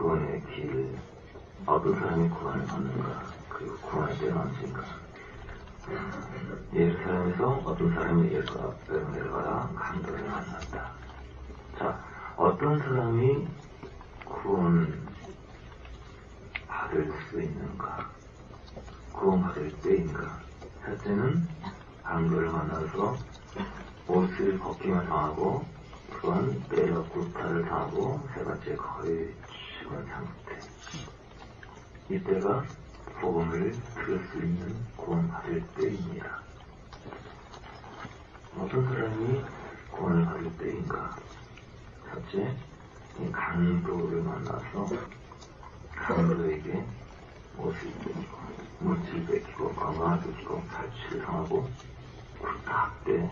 구원의 길, 어떤 사람이 구원을 받는가, 그리고 구원의 때는 언제인가. 예루살렘에서 어떤 사람이 예루살렘에 내려가다 강도를 만났다. 자, 어떤 사람이 구원 받을 수 있는가, 구원 받을 때인가. 첫째는 강도를 만나서 옷을 벗기만 당하고, 또한 때려 구타를 당하고, 세 번째 거의 죽은 상태. 이때가 복음을 들을 수 있는 구원 받을 때입니다. 어떤 사람이 구원을 받을 때인가. 첫째, 이 강도를 만나서 강도에게 옷을 뺏기고, 물질을 뺏기고, 건강을 뺏기고, 탈취를 당하고, 굴다학대,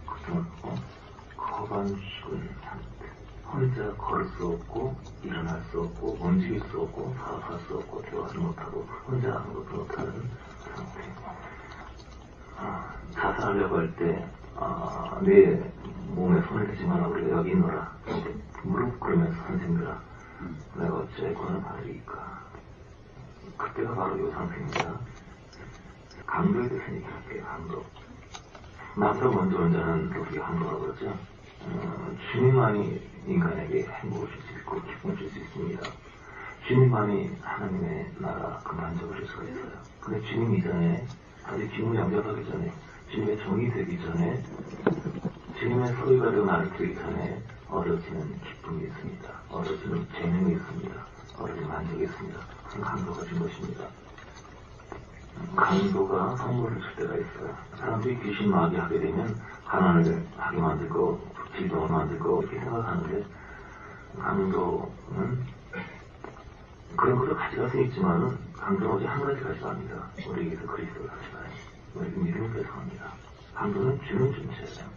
고통하고, 거반 죽은 상태. 혼자 걸을 수 없고, 일어날 수 없고, 움직일 수 없고, 사업할 수 없고, 대화도 못하고, 혼자 아무것도 못하는 상태. 자살하려고 할 때, 내 몸에 손을 대지 마라, 우리가 여기 있노라. 무릎 꿇으면서 선생들아, 내가 어찌 구원을 받으리까. 그때가 바로 요 상태입니다. 강도에 대해서 얘기할게요. 강도. 나보다 먼저 온자는 우리가 강도라고 그러죠. 주님만이 인간에게 행복을 줄 수 있고 기쁨을 줄 수 있습니다. 주님만이 하나님의 나라 그 만족을 줄 수가 있어요. 근데 주님 이전에, 아직 주님을 영접하기 전에, 주님의 종이 되기 전에, 주님의 소유가 되고 나를 되기 전에 얻어지는 기쁨이 있습니다. 얻어지는 재능이 있습니다. 얻어지는 만족이 있습니다. 그건 강도가 준 것입니다. 강도가 선물을 줄 때가 있어요. 사람들이 귀신 마귀 하게 되면 가난을 하게 만들고 질병을 만들고 이렇게 생각하는데, 강도는 그런 것도 가져갈 수 있지만은 강도는 오직 한 가지 가져갑니다. 우리에게서 그리스도를 가져가요. 우리에게 믿음을 뺏어갑니다. 강도는 주는 존재예요.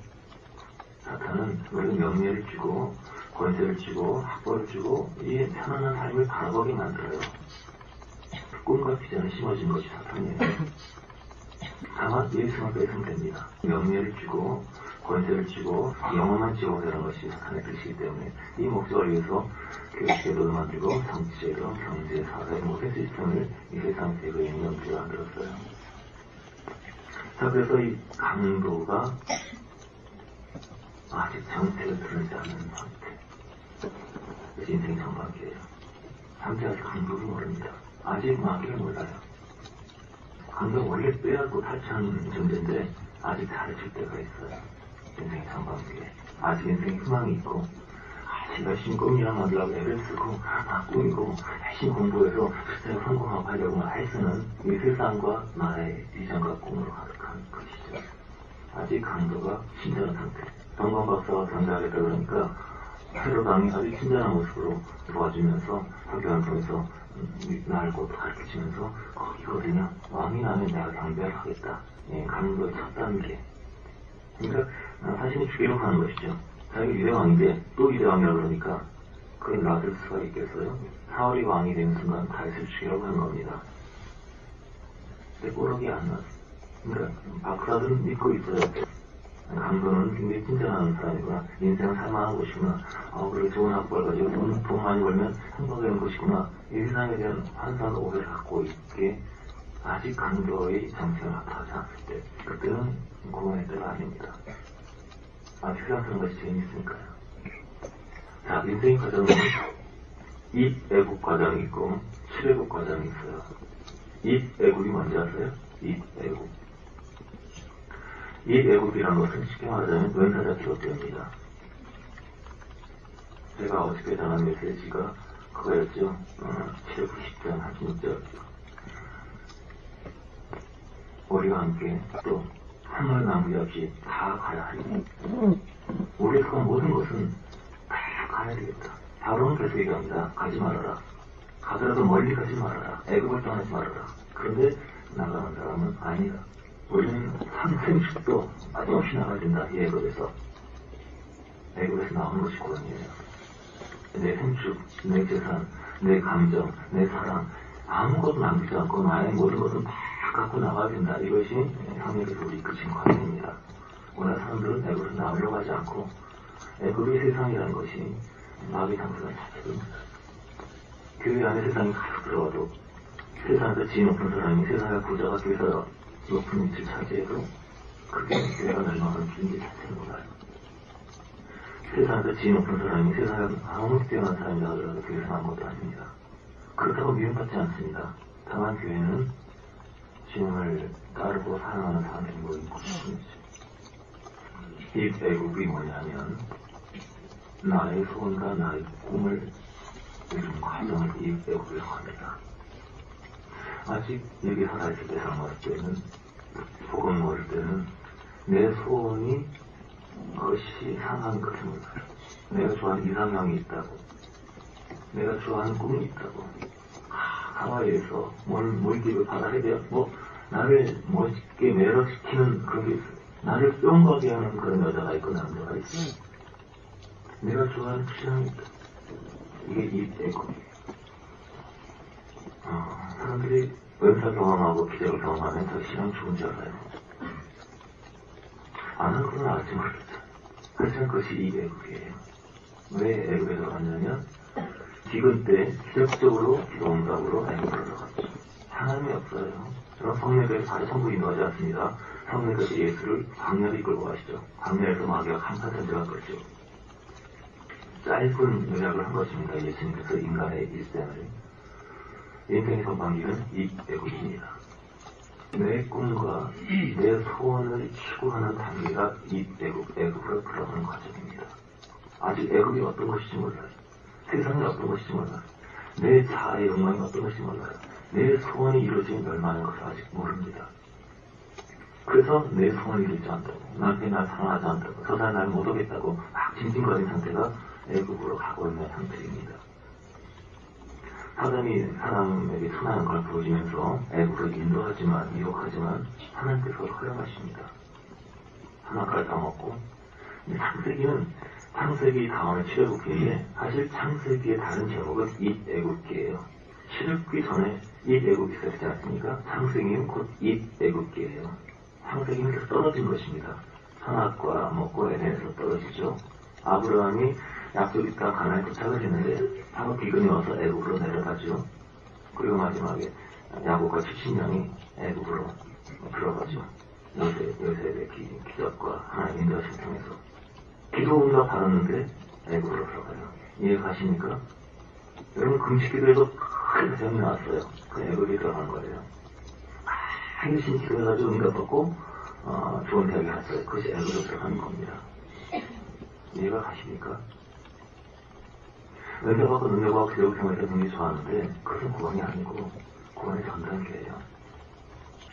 사탄은 우리에게 명예를 주고 권세를 주고 학벌을 주고 이 편안한 삶을 바라보게 만들어요. 꿈과 비전을 심어준 것이 사탄이에요. 다만 예수만 뺏으면 됩니다. 명예를 주고 권세를 주고 영원한 지옥을 되는 것이 사탄의 뜻이기 때문에 이 목적을 위해서 교육제도를 만들고 정치제도, 경제, 사회 모든 시스템을 이 세상 세계에 있는 영주가 만들었어요. 자, 그래서 이 강도가 아직 정체를 드러내지 않는 상태. 그래서 인생 전반기예요. 상태 아직 강도를 모릅니다. 아직 마귀를 몰라요. 강도가 원래 빼앗고 탈취하는 존재인데 아직 가르칠 때가 있어요. 인생 전반기에. 아직 인생에 희망이 있고, 아직 열심히 꿈이랑 만들라고 애를 쓰고, 꿈이고, 열심히 공부해서 숫자에 성공하고 하려고 애쓰는 이 세상과 나의 비전과 꿈으로 가득한 것이죠. 아직 강도가 친절한 상태. 정권 박사가 전달하겠다 그러니까 새로당이 아주 친절한 모습으로 도와주면서 학교를 통해서 나를 곧 가르쳐주면서 거기거든요. 왕이 나면 내가 경배를 하겠다. 예, 강도의 첫 단계. 그러니까 자신이 죽이려고 하는 것이죠. 자기가 유대왕인데 또 유대왕이라고 그러니까 그걸 놔둘 수가 있겠어요? 사울이 왕이 된 순간 다윗을 죽이려고 하는 겁니다. 근데 꼬르기 안 났어. 그러니까 박사들은 믿고 있어요. 강도는 굉장히 친절한 사람이구나. 인생을 살만한 곳이구나. 그렇게 좋은 학벌 가지고 돈 많이 벌면 행복한 곳이구나. 이 세상에 대한 환상 오해를 갖고 있게 아직 강도의 정체가 나타나지 않을 때, 그때는 구원의 때가 아닙니다. 아직 세상스러운 것이 재미있으니까요. 자, 인생의 과정은 입애국 과정이 있고 출애국 과정이 있어요. 입애국이 뭔지 아세요? 입애국. 입애국이라는 것은 쉽게 말하자면 은사자 기록대입니다. 제가 어저께 전한 메시지가 그거였죠. 7절, 10절, 16절. 우리와 함께 또 한물 남기 없이 다 가야 하니 우리가 모든 것은 다 가야 되겠다. 바로는 계속 얘기합니다. 가지 말아라. 가더라도 멀리 가지 말아라. 애국을 떠나지 말아라. 그런데 나가는 사람은 아니다. 우리는 3생씩도 빠짐없이 나가야 된다. 이 애국에서. 애국에서 나오는 것이 구원이에요. 내 생축, 내 재산, 내 감정, 내 사랑 아무것도 남기지 않고 나의 모든 것은 다 갖고 나가야 된다. 이것이 성령께서 우리 이끄신 과정입니다. 오늘 사람들은 애국에서 나오려고 하지 않고 애국의 세상이라는 것이 마귀 상승을 자체입니다. 교회 안에 세상이 가득 들어가도 세상에서 지위 높은 사람이 세상의 부자가 교회에서 높은 위치를 차지해도 그게 교회가 멸망하는 길인지 자체를 몰라요. 세상에서 지위 높은 사람이 세상에 아무리 뛰어난 사람이라 하더라도 교회는 아무것도 아닙니다. 그렇다고 미움받지 않습니다. 다만 교회는 주님을 따르고 사랑하는 사람들이 모이고 싶습니다. 이 애국이 뭐냐면 나의 소원과 나의 꿈을 이룬 과정을 이 애국이라고 합니다. 아직 여기 살아있을 때 살아있을 때는 복음 모를 때는 내 소원이 그것이 상한 것을 몰라요. 내가 좋아하는 이상형이 있다고 내가 좋아하는 꿈이 있다고 하와이에서 뭘 기를 받아야 돼요? 나를 멋있게 매력시키는 그런 게 있어요. 나를 뿅하게 하는 그런 여자가 있고 남자가 있어요. 내가 좋아하는 취향이 있다. 이게 이 애국이에요. 사람들이 은사 경험하고 기적을 경험하면 더 신앙이 좋은 줄 알아요. 안 하는 건 알지 모르겠죠. 하지만 그것이 이 애국이에요. 왜 애국에 들어갔냐면 기근 때 기적적으로 기도응답으로 애국으로 들어갔죠. 하나님이 없어요. 여러분 성례교에서 바로 성부 인도하지 않습니다. 성례교에서 예수를 광야로 이끌고 가시죠. 광야에서 마귀가 강판 전쟁을 걸죠. 짧은 요약을 한 것입니다. 예수님께서 인간의 일생을 인생의 전반기는 이 애국입니다. 내 꿈과 내 소원을 추구하는 단계가 이 애국으로 들어가는 과정입니다. 아직 애국이 어떤 것인지 몰라요. 세상이 어떤 것인지 몰라요. 내 자아의 욕망이 어떤 것인지 몰라요. 내 소원이 이루어지면 멸망하는 것을 아직 모릅니다. 그래서 내 소원이 이루어지지 않다고, 나한테 날 사랑하지 않다고, 저 사람이 날 못 오겠다고 막 징징거리는 상태가 애국으로 가고 있는 상태입니다. 사단이 사람에게 순한 걸 보여주면서 애국으로 인도하지만, 유혹하지만 하나님께서 허용하십니다. 하나까지 다 먹고. 창세기는 창세기 다음에 출애굽기에 사실 창세기의 다른 제목은 입애굽기예요. 출애굽기 전에 입애굽이 있었지 않습니까? 창세기는 곧 입애굽기예요. 창세기는 계속 떨어진 것입니다. 선악과 먹고 에덴에서 떨어지죠. 아브라함이 약속의 땅 가나안에 도착을 했는데 바로 기근이 와서 애국으로 내려가죠. 그리고 마지막에 야곱과 70명이 애국으로 들어가죠. 요셉의 기적과 하나님의 인도하심을 통해서 기도응답 받았는데 애국으로 들어가요. 이해 가십니까? 여러분 금식기도에서 큰 대장이 나왔어요. 그 애국이 들어간 거예요. 열심히 기도해가지고 응답받고 좋은 대학에 갔어요. 그것이 애국으로 들어가는 겁니다. 이해가 가십니까? 은혜받고 능력받고 기도를 통해서 능력이 좋아하는데 그것은 구원이 아니고 구원의 전 단계예요.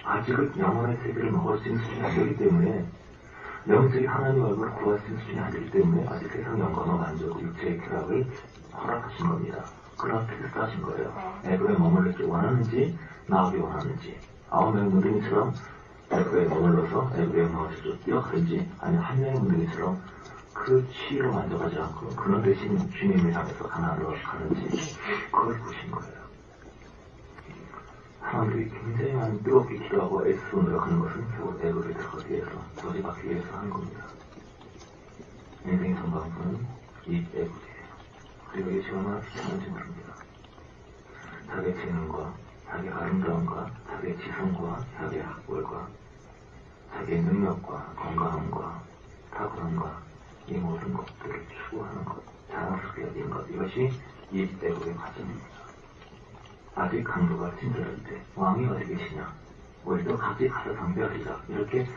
아직은 영혼의 세계를 먹을 수 있는 수준이 안 되기 때문에 영적인 하나님의 얼굴을 구할 수 있는 수준이 안 되기 때문에 아직 세상 영광과 만족, 육체의 쾌락을 허락하신 겁니다. 그런 테스트하신 거예요. 애굽에 머물르기 원하는지 나오기 원하는지 9명의 무등이처럼 애굽에 머물러서 애굽의 영광을 뛰어가든지 아니면 한 명의 무등이처럼 그 치유로 만족하지 않고 그런 대신 주님을 향해서 가나안으로 가는지 그걸 보신 거예요. 사람들이 굉장히 많이 뜨겁게 기도하고 애쓰고 노력하는 것은 결국 애굽에 들어가기 위해서 저지받기 위해서 하는 겁니다. 인생의 전반부는 이 애굽이에요. 그리고 이것이 얼마나 귀찮은지 모릅니다. 자기의 재능과 자기의 아름다움과 자기의 지성과 자기의 학벌과 자기의 능력과 건강함과 탁월함과 이 모든 것들을 추구하는 것, 자랑스럽게 여기는 것, 이것이 이 애국의 과정입니다. 아직 강도가 친절할 때 왕이 어디 계시냐, 우리도 같이 가서 경배하리라, 이렇게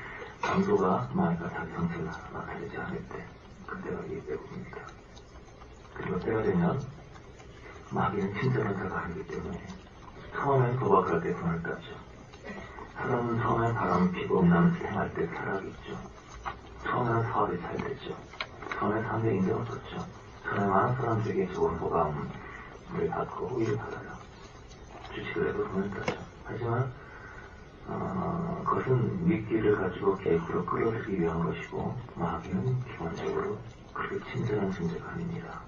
강도가 만약에 자기 정체를 나타내지 않을 때 그때가 이 애국입니다. 그리고 때가 되면 마귀는 친절한 자가 아니기 때문에 처음엔 도박할 때 돈을 따죠. 사람은 처음엔 바람을 피고 음란을 행할 때 타락이 있죠. 처음에는 사업이 잘 되죠. 처음에 사람들의 인정을 줬죠. 처음에 많은 사람들에게 좋은 호감을 받고 호의를 받아요. 주식을 해도 돈을 따죠. 하지만 그것은 미끼를 가지고 계획으로 끌어들이기 위한 것이고 마귀는 기본적으로 그렇게 친절한 존재가 아닙니다.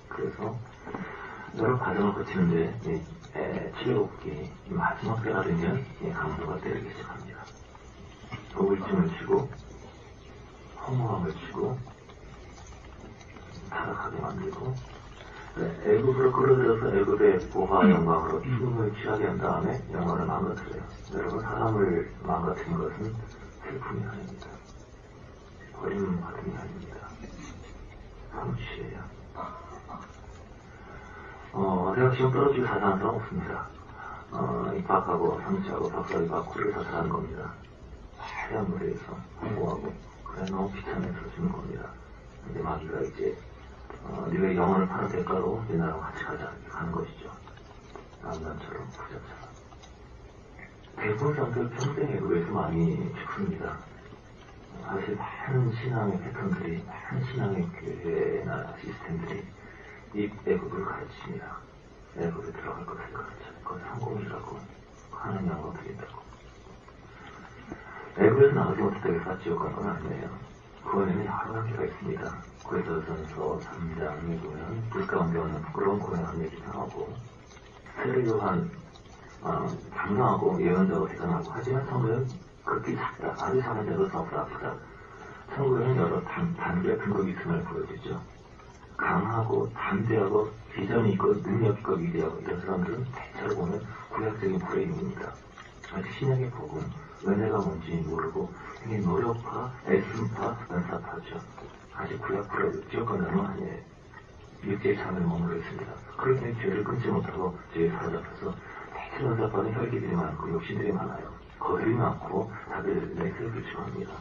그래서 여러 과정을 거치는데 출애굽기 마지막 때가 되면 강도가 때리기 시작합니다. 우울증을 치고 허무함을 치고 타락하게 만들고 애굽으로 끌어들여서 애굽의 보화 영광으로 죽음을 취하게 한 다음에 영광을 망가뜨려요. 여러분, 사람을 망가뜨린 것은 슬픔이 아닙니다. 버림 받음이 아닙니다. 성취예요. 대학 시험 떨어지고 사살한 사람 없습니다. 입학하고 성취하고 박사 입학구를 사살하는 겁니다. 화려한 무대에서 홍보하고 그래 너무 귀찮아서 주는 겁니다. 근데 마귀가 이제 네가 영혼을 파는 대가로 내 나라랑 같이 가자 이렇게 가는 것이죠. 남남처럼 부자처럼. 대부분 사람들 평생 애국에서 많이 죽습니다. 사실 많은 신앙의 패턴들이, 많은 신앙의 교회나 시스템들이 이 애국을 가르칩니다. 애국에 들어갈 것을 가르쳐. 그건 성공이라고, 하나님 영광 드린다고. 애국에서 나가지 못했다고 해서 지옥 간 건 아니에요. 그 안에는 여러 가지가 있습니다. 고린도전서 3장에 보면 불 가운데 오는 부끄러운 고난을 얘기 당하고 세례 요한 장성하고 예언자가 대단하고 하지만 성도는 극히 작다. 아주 작은 자도 성도 아프다. 성도는 여러 단계의 근거가 있음을 보여주죠. 강하고 담대하고 비전이 있고 능력 있고 위대하고 이런 사람들은 대체로 보면 구약적인 프레임입니다. 아직 신약의 복음, 은혜가 뭔지 모르고 굉장히 노력파, 애씀파, 연사파죠. 아직 구약 프레임, 지옥 간다는 아니에요. 육체의 삶에 머물러 있습니다. 그렇기 때문에 죄를 끊지 못하고 죄에 사로잡혀서 대체로 연사파는 혈기들이 많고 욕심들이 많아요. 거들이 많고 다들 내세를 비추합니다.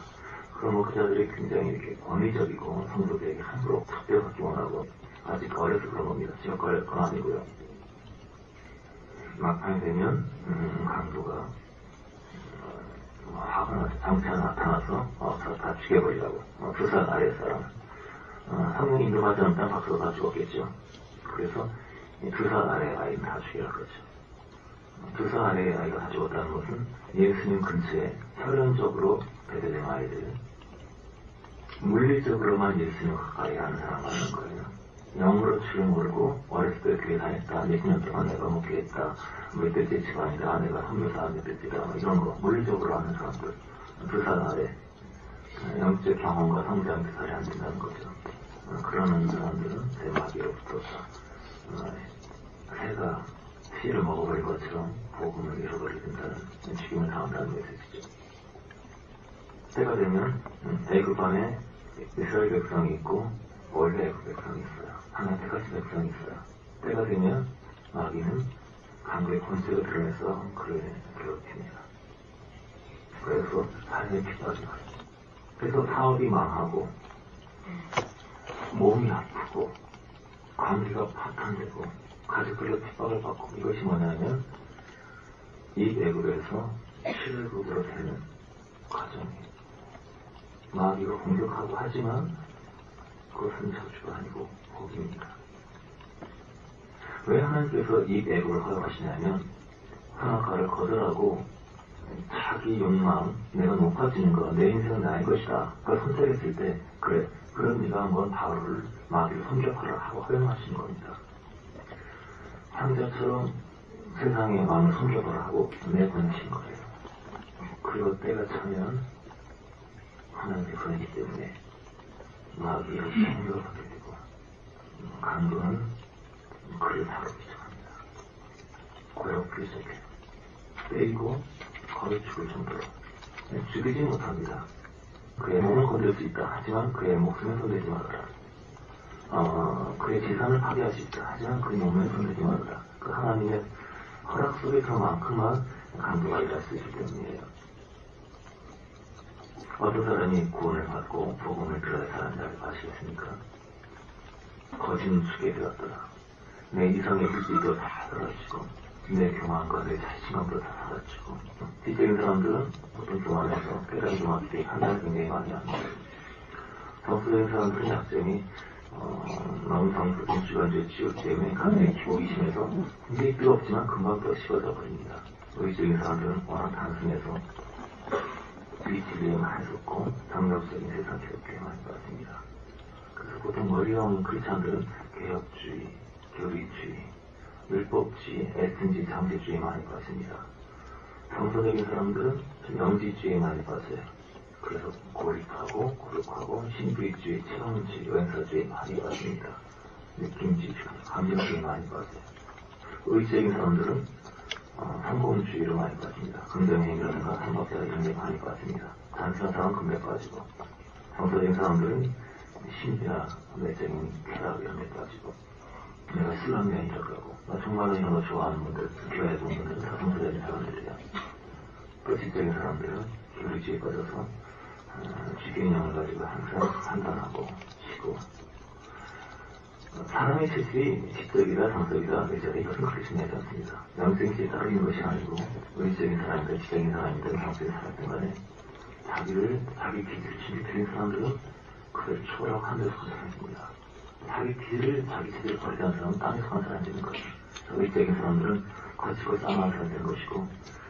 그럼 그 자들이 굉장히 이렇게 권위적이고 성도들에게 함부로 탁대받기 원하고 아직 어려서 그런 겁니다. 지옥 갈 건 아니고요. 막판이 되면 강도가 화가 나서 장차에 나타나서 다 죽여버리라고. 두 살 아래 사람. 성령이 인도하지 않다면 박수로 다 죽었겠죠. 그래서 두 살 아래 아이는 다 죽이라 그러죠. 두 살 아래의 아이가 다 죽었다는 것은 예수님 근처에 혈연적으로 배대된 아이들, 물리적으로만 예수님을 가까이 하는 사람이라는 거예요. 영으로 주를 모르고 어렸을 때 교회 다녔다. 몇 년 동안 내가 목회했다. 몇 대째 집안이다. 내가 선교사 몇 대째다. 이런 거 물리적으로 하는 사람들. 두 살 아래 영적 경험과 성장 두 살이 안 된다는 거죠. 그러는 사람들은 새 마귀로부터 새가 씨를 먹어버린 것처럼 복음을 잃어버리게 된다는 죽임을 당한다는 메시지죠. 때가 되면 애굽 안에 이스라엘 백성이 있고 원래 애굽 백성이 있어요. 하나님 택하신 백성이 있어요. 때가 되면 마귀는 강도의 권세를 드러내서 그를 괴롭힙니다. 그래서 삶의 핍박이 와요. 그래서 사업이 망하고 몸이 아프고 관계가 파탄되고 가족들의 핍박을 받고 이것이 뭐냐면 이 애굽에서 실국으로 되는 과정이에요. 마귀가 공격하고 하지만 그것은 저주가 아니고 복입니다. 왜 하나님께서 이 애굽을 허용하시냐면 선악과를 거절하고 자기 욕망, 내가 높아지는 거, 내 인생은 나의 것이다. 그걸 선택했을 때 그래, 그럼 네가 한번 바울을 마귀를 섬겨하라 하고 허용하시는 겁니다. 황자처럼 세상의 마음을 섬겨보라 하고 내보내신 거예요. 그리고 때가 차면 하나님의 선이기 때문에 마귀를 공격을 하게 되고 강도는 그를 다루기 시작합니다. 괴롭히기 시작해요. 때리고 거의 죽을 정도로 죽이지 못합니다. 그의 몸을 건들 수 있다. 하지만 그의 목숨에 손대지 말아라. 그의 재산을 파괴할 수 있다. 하지만 그의 몸에 손대지 말아라. 그 하나님의 허락 속에서만큼만 강도가 일할 수 있기 때문이에요. 어떤 사람이 구원을 받고 복음을 들어야 사람들을 아시겠습니까? 거짓은 죽게 되었더라. 내 이성의 불빛도 다 사라지고 내 교만과 내 자신감도 다 사라지고 지적인 사람들은 보통 교만해서 깨달은 교만들이 한달 굉장히 많이 합니다. 성수적인 사람들은 약점이 너무 성수적인 주관주의 지옥 때문에 감정의 기복이 심해서 굉장히 뜨겁지만 금방 또 식어져 버립니다. 의지적인 사람들은 워낙 단순해서 비치리에 많이 쏟고 정력적인 세상 기독교에 많이 빠집니다. 그래서 보통 어려운 크리스찬들은 개혁주의, 교리주의, 율법주의, 애쓴주의, 장제주의에 많이 빠집니다. 성서적인 사람들은 영지주의에 많이 빠져요. 그래서 고립하고 고립하고 신비주의, 체험주의, 연사주의에 많이 빠집니다. 느낌지주, 감정적이 많이 빠져요. 의지적인 사람들은 성공주의로 많이 빠집니다. 긍정행위라든가 삼박자 이런 게 많이 빠집니다. 단순한 사람은 금배 빠지고, 정서적인 사람들은 신비나 내적인 쾌락 이런 데 빠지고, 내가 신랑면이라고 하고, 나 정말로 이런 거 좋아하는 분들, 교회에 본 분들은 다 정서적인 사람들이야. 지적인 사람들은 의지에 빠져서 주기인형을 가지고 항상 판단하고 쉬고, 사람의 체질이 지적이다 정적이다 의지다 이것은 그렇게 중요하지 않습니다. 영생지에 따르는 것이 아니고 의지적인 사람이든 지적인 사람이든 정적인 사람이든 간에 자기 기질을 지키는 사람들은 그걸 초월하고 하늘에서 관찰합니다. 자기 기질을 자기 체질을 버리지 않는 사람은 땅에서 관찰 안 되는 거죠. 의지적인 사람들은 거치고 싸움하면서 안 되는 것이고,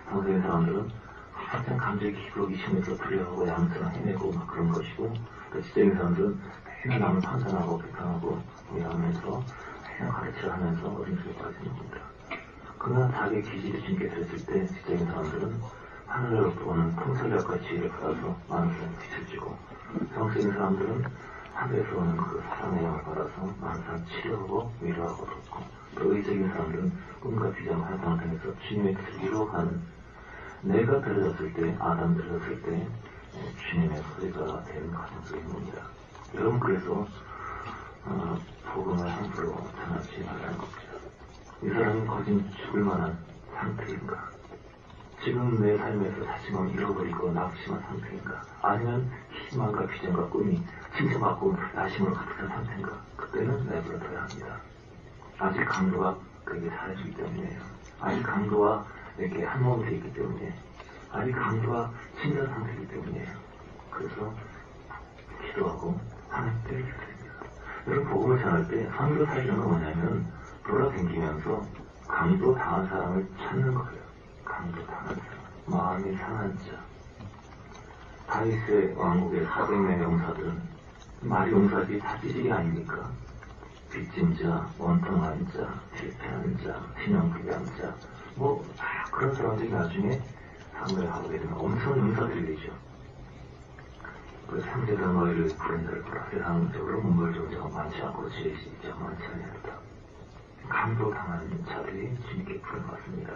정적인 사람들은 항상 감정의 기복이 심해서 두려워하고 양처럼 헤매고 막 그런 것이고, 또 지적인 사람들은 맨날 남을 판단하고 비판하고 하면서 그냥 가르쳐 하면서 어린이집에 빠지는 겁니다. 그러나 자기 기질이 진게 됐을 때 지적인 사람들은 하늘로부터 오는 통찰력과 지혜를 받아서 많은 사람이 빛을 지고, 정적인 사람들은 하늘에서 오는 그 사랑의 영을 받아서 많은 사람 치료하고 위로하고 돕고, 또 의적인 사람들은 꿈과 비전 활동을 통해서 주님의 뜻을 이루어가는, 내가 들어졌을 때, 아담 들어졌을 때 주님의 소리가 되는 가정적인 겁니다. 여러분, 그래서 복음을 함부로 전하지 말라는 겁니다. 이 사람이 거진 죽을 만한 상태인가? 지금 내 삶에서 자신감을 잃어버리고 낙심한 상태인가? 아니면 희망과 비전과 꿈이 칭찬받고 야심으로 가득한 상태인가? 그때는 내버려둬야 합니다. 아직 강도가 그에게 사라지기 때문이에요. 아직 강도와 이렇게 한 몸이 되기 때문에, 아직 강도가 친절한 상태이기 때문이에요. 그래서 기도하고 하나님께 기도합니다. 여러분, 복음을 전할 때 선으로 살리는 건 뭐냐면 돌아다니면서 강도 당한 사람을 찾는 거예요. 강도 당한 사람, 마음이 상한 자. 다윗의 왕국의 400명의 용사들은 말이 용사지 다 찌질이 아닙니까? 빚진 자, 원통한 자, 실패한 자, 신용불량 자, 그런 사람들이 나중에 사무에 가게 되면 엄청난 용사들이 되죠. 그 상대가 너희를 부른 자를 보라. 세상적으로 문벌 좋은 자가 많지 않고 지혜시 자가 많지 아니하다. 강도 당한 자들이 주님께 부름받습니다.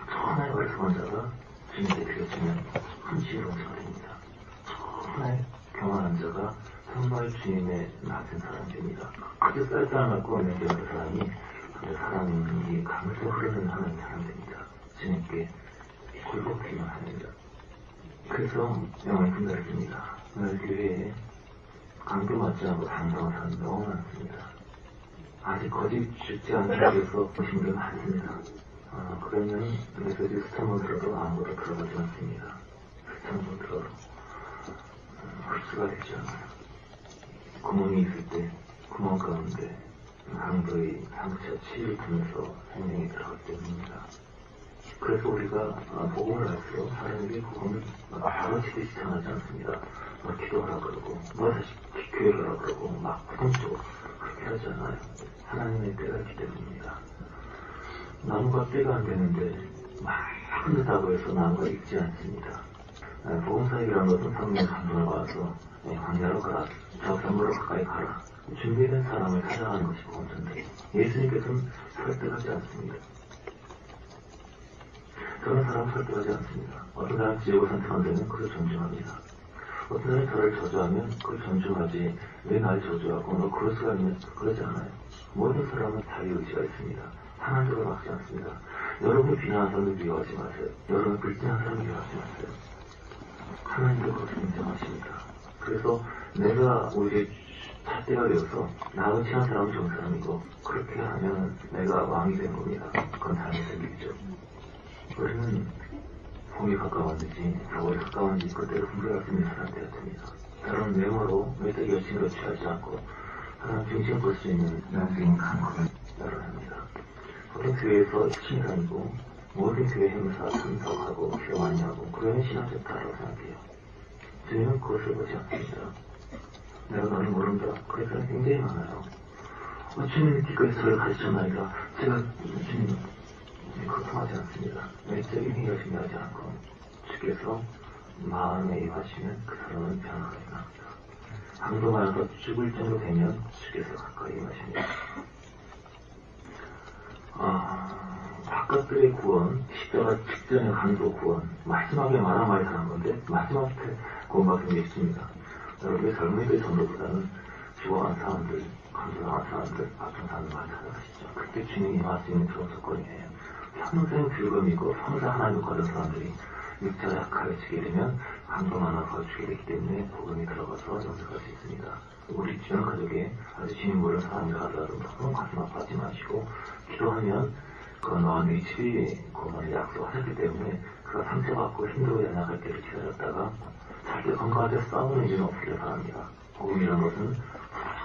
천하의 어리석은 자가 주님께 드려지면 큰 지혜로운 자가 됩니다. 천하의 경건한 자가 정말 주님의 낮은 사람이 됩니다. 아주 쌀쌀하고 내려오는 사람이 사람이 강에서 흐르는 하나님의 사람이 됩니다. 주님께 굴복기만 합니다. 그래서 영을 분별했습니다. 오늘 교회에 강도 맞지 않고 당당한 사람이 너무 많습니다. 아직 거짓 죽지 않기 위해서 오신 분들 많습니다. 그러면 메시지 스타만 들어도 아무것도 들어가지 않습니다. 스타만 들어도 흡수가 되지 않아요. 구멍이 있을 때 구멍 가운데 강도의 상처 치유를 통해서 생명이 들어가기 때문입니다. 그래서 우리가 복음을 할수록 사람에게 복음을 바로 치듯이 전하지 않습니다. 기도하라 그러고 다시 교회를 하라 그러고 막 부동적으로 그렇게 하지 않아요. 하나님의 때가 있기 때문입니다. 나무가 때가 안 되는데 막 흔들다고 해서 나무가 익지 않습니다. 복음사역이라는 것은 성령의 감동을 받아서 광야로 가라, 저산으로 가까이 가라, 준비된 사람을 찾아가는 것이 복음인데, 예수님께서는 설득하지 않습니다. 저는 사람을 설득하지 않습니다. 어떤 사람 지옥을 선택한다면 그걸 존중합니다. 어떤 사람이 저를 저주하면 그걸 존중하지, 왜 날 저주하고 너 그럴 수가 있냐, 그러지 않아요. 모든 사람은 자유의지가 있습니다. 하나님으로 막지 않습니다. 여러분이 비난하는 사람을 미워하지 마세요. 여러분이 불신하는 사람을 미워하지 마세요. 하나님도 그렇게 인정하십니다. 그래서 내가 오히려 잣대가 되어서 나하고 친한 사람은 좋은 사람이고, 그렇게 하면 내가 왕이 된 겁니다. 그런 사람이 생기죠. 우리는 봄이 가까웠는지 겨울이 가까웠는지 그때로 분별할 수 있는 사람 되어야 됩니다. 다른 외모로 외적 열심으로 취하지 않고 사람 중심을 볼 수 있는 영적인 감각을 열어야 합니다. 보통 교회에서 열심히 다니고 모든 교회 행사 참석하고 기도 많이 하고 그러면 신앙 좋다라고 생각해요. 주님은 그것을 보지 않습니다. 내가 너를 모른다. 그런 사람이 굉장히 많아요. 주님 기꺼이 저를 가르쳤나이다. 제가 주님 그렇게 않습니다. 외적인 행위를 중요하지 않고 주께서 마음에 임하시면 그 사람은 변화가 일어납니다. 강도 말아서 죽을 정도 되면 주께서 가까이 임하십니다. 그것들의 구원, 십자가 직전의 강도 구원, 마지막에 말한 말이 다른 건데 마지막에 구원받는 게 있습니다. 여러분의 젊은이들 전도보다는 죽어간 사람들, 감사한 사람들, 아픈 사람들 많이 찾아가시죠. 그때 주님이 임할 수 있는 그런 조건이에요. 평생 즐거움이고 평생 하나님을 거둔 사람들이 육체가 약해지게 되면 감동 하나 더 주게 되기 때문에 복음이 들어가서 연습할 수 있습니다. 우리 주변 가족에 아주 주님 모르는 사람들 하더라도 너무 가슴 아파하지 마시고 기도하면 그건 너와 네 집이 그만을 약속하셨기 때문에 그가 상처받고 힘들고 연약할 때를 기다렸다가 잘 때 건강할 때 싸우는 일은 없기를 바랍니다. 복음이라는 것은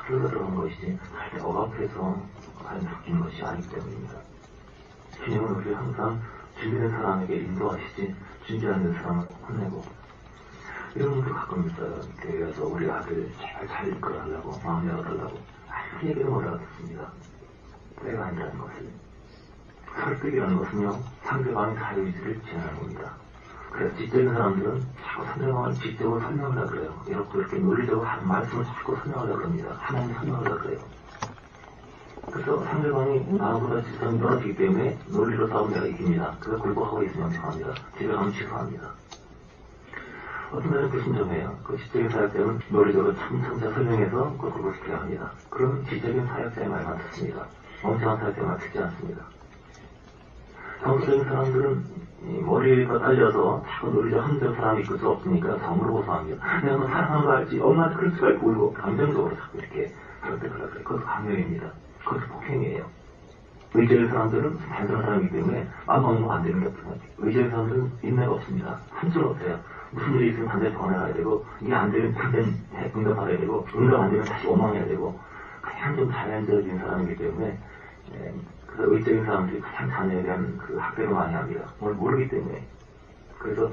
흘러 들어간 것이지 잘 때 억압해서 과연 바뀌는 것이 아니기 때문입니다. 주님은 우리를 항상 준비된 사람에게 인도하시지 준비 안 된 사람을 혼내고 이런 분들 가끔 있어요. 교회에서 우리 아들 잘 이끌어달라고 마음 열어달라고 아무 얘기도 못 알아듣습니다. 때가 아니라는 것을. 설득이라는 것은요 상대방의 자유의지를 제한하는 겁니다. 그래서 지적인 사람들은 자꾸 상대방을 지적으로 설명하려고 그래요. 이렇게 논리적으로 하는 말씀을 자꾸 설명하려고 합니다. 하나님 설명하려고 그래요. 그래서 상대방이 나보다 지성이 떨어지기 때문에 논리로 싸우면 내가 이깁니다. 그래서 굴복하고 있으면 망합니다. 집에 가면 취소합니다. 어떤 날은 불신점해요. 그 지적인 사역자는 논리적으로 참자 설명해서 그걸 굴복시켜야 합니다. 그러면 지적인 사역자의 말만 듣습니다. 멍청한 사역자의 말 듣지 않습니다. 정서적인 사람들은 머리가 딸려서 자꾸 논리적 함정 사람이 있을 수 없으니까 정으로 고소합니다. 내가 너 사랑하는 거 알지? 엄마한테 그럴 수가 있고 울고 감정적으로 자꾸 이렇게 그럴 때 그래요. 그것도 강요입니다. 그것도 폭행이에요. 의지의 사람들은 단순한 사람이기 때문에 마음 먹는 거 안 되는 게 없어요. 의지의 사람들은 인내가 없습니다. 한줄 없어요. 무슨 일이 있으면 반드시 전화해야 되고 이게 안 되면 반드시 응답받아야 되고 응답 안 되면 다시 원망해야 되고 그냥 좀 자연적인 사람이기 때문에 그래서 의적인 사람들이 가장 자녀에 대한 그 학대를 많이 합니다. 뭘 모르기 때문에. 그래서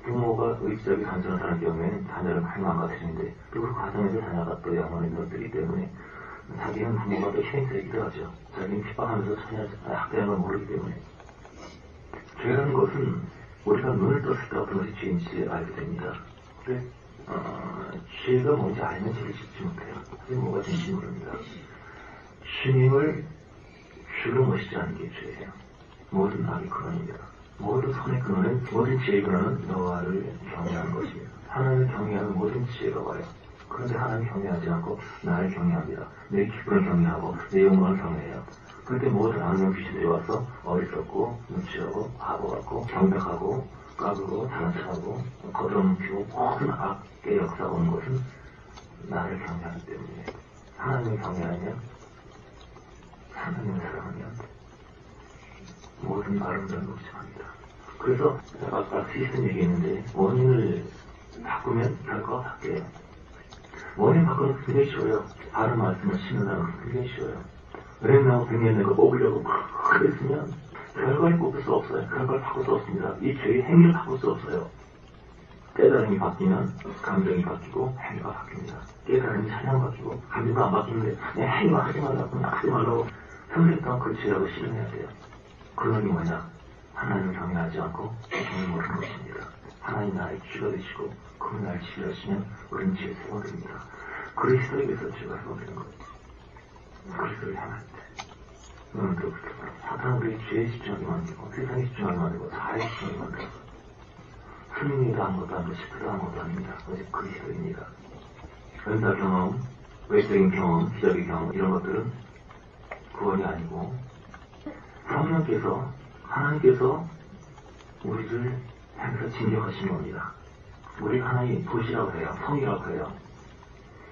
부모가 의적이 단순한 사람의 경우에는 자녀를 많이 망가뜨리는데 또 그 과정에서 자녀가 또 영원히 늘어뜨리기 때문에 자기는 부모가 또 희생자이기도 하죠. 자기는 핍박하면서 자녀를 학대하는 걸 모르기 때문에. 죄라는 것은 우리가 눈을 떴을 때 어떤 것이 죄인지 알게 됩니다. 그래, 죄가 뭔지 알면 죄를 짓지 못해요. 그게 뭐가 죄인지 모릅니다. 주님을 주로 모시지 않는 게 죄예요. 모든 악의 근원입니다. 모든 선의 근원은, 모든 지혜의 근원은 여호와를 경외하는 것입니다. 하나님을 경외하는 모든 지혜가 와요. 그런데 하나님을 경외하지 않고 나를 경외합니다. 내 기쁨을 경외하고 내 욕망을 경외해요. 그런데 모든 악령 귀신들이 와서 어리석고 눈치하고 바보 같고 경백하고 까불고 다른 척하고 거들어눕히고 모든 악의 역사가 오는 것은 나를 경외하기 때문에 하나님을 경외하면 하나님을 사랑하면 모든 아름다운 것이 합니다. 그래서 아까 시스템 얘기했는데 원인을 바꾸면 결과가 바뀌어요. 원인 바꾸는 건 굉장히 쉬워요. 바른 말씀을 심는다는 것은 굉장히 쉬워요. 은행나무 100년 내고 뽑으려고 그랬으면 결과를 꼽을 수 없어요. 결과를 바꿀 수 없습니다. 이 죄의 행위를 바꿀 수 없어요. 깨달음이 바뀌면 감정이 바뀌고 행위가 바뀝니다. 깨달음이 찬양 바뀌고 감정도 안 바뀌는데 행위만 하지 말라고 그냥 하지 말라고 평생 동안 그 죄라고 실현해야 돼요. 그놈이 뭐냐? 하나님을 경외하지 않고 세상을 모르는 것입니다. 하나님 나의 주가 되시고 그분 나를 지배하시면 우리는 죄의 세원입니다. 그리스도에게서 죄가 세원되는 것. 그리스도를 향할 때 너는 그렇게 사탄은 우리 죄에 집중하게 만들고 세상에 집중하게 만들고 자아에 집중하게 만들고 스님이다 한 것도 아니고 시프다 한 것도 아닙니다. 오직 그리스도입니다. 은사 경험, 외적인 경험, 기적의 경험 이런 것들은 구원이 아니고 성령께서 하나님께서 우리를 향해서 진격하신 겁니다. 우리가 하나의 도시라고 해요. 성이라고 해요.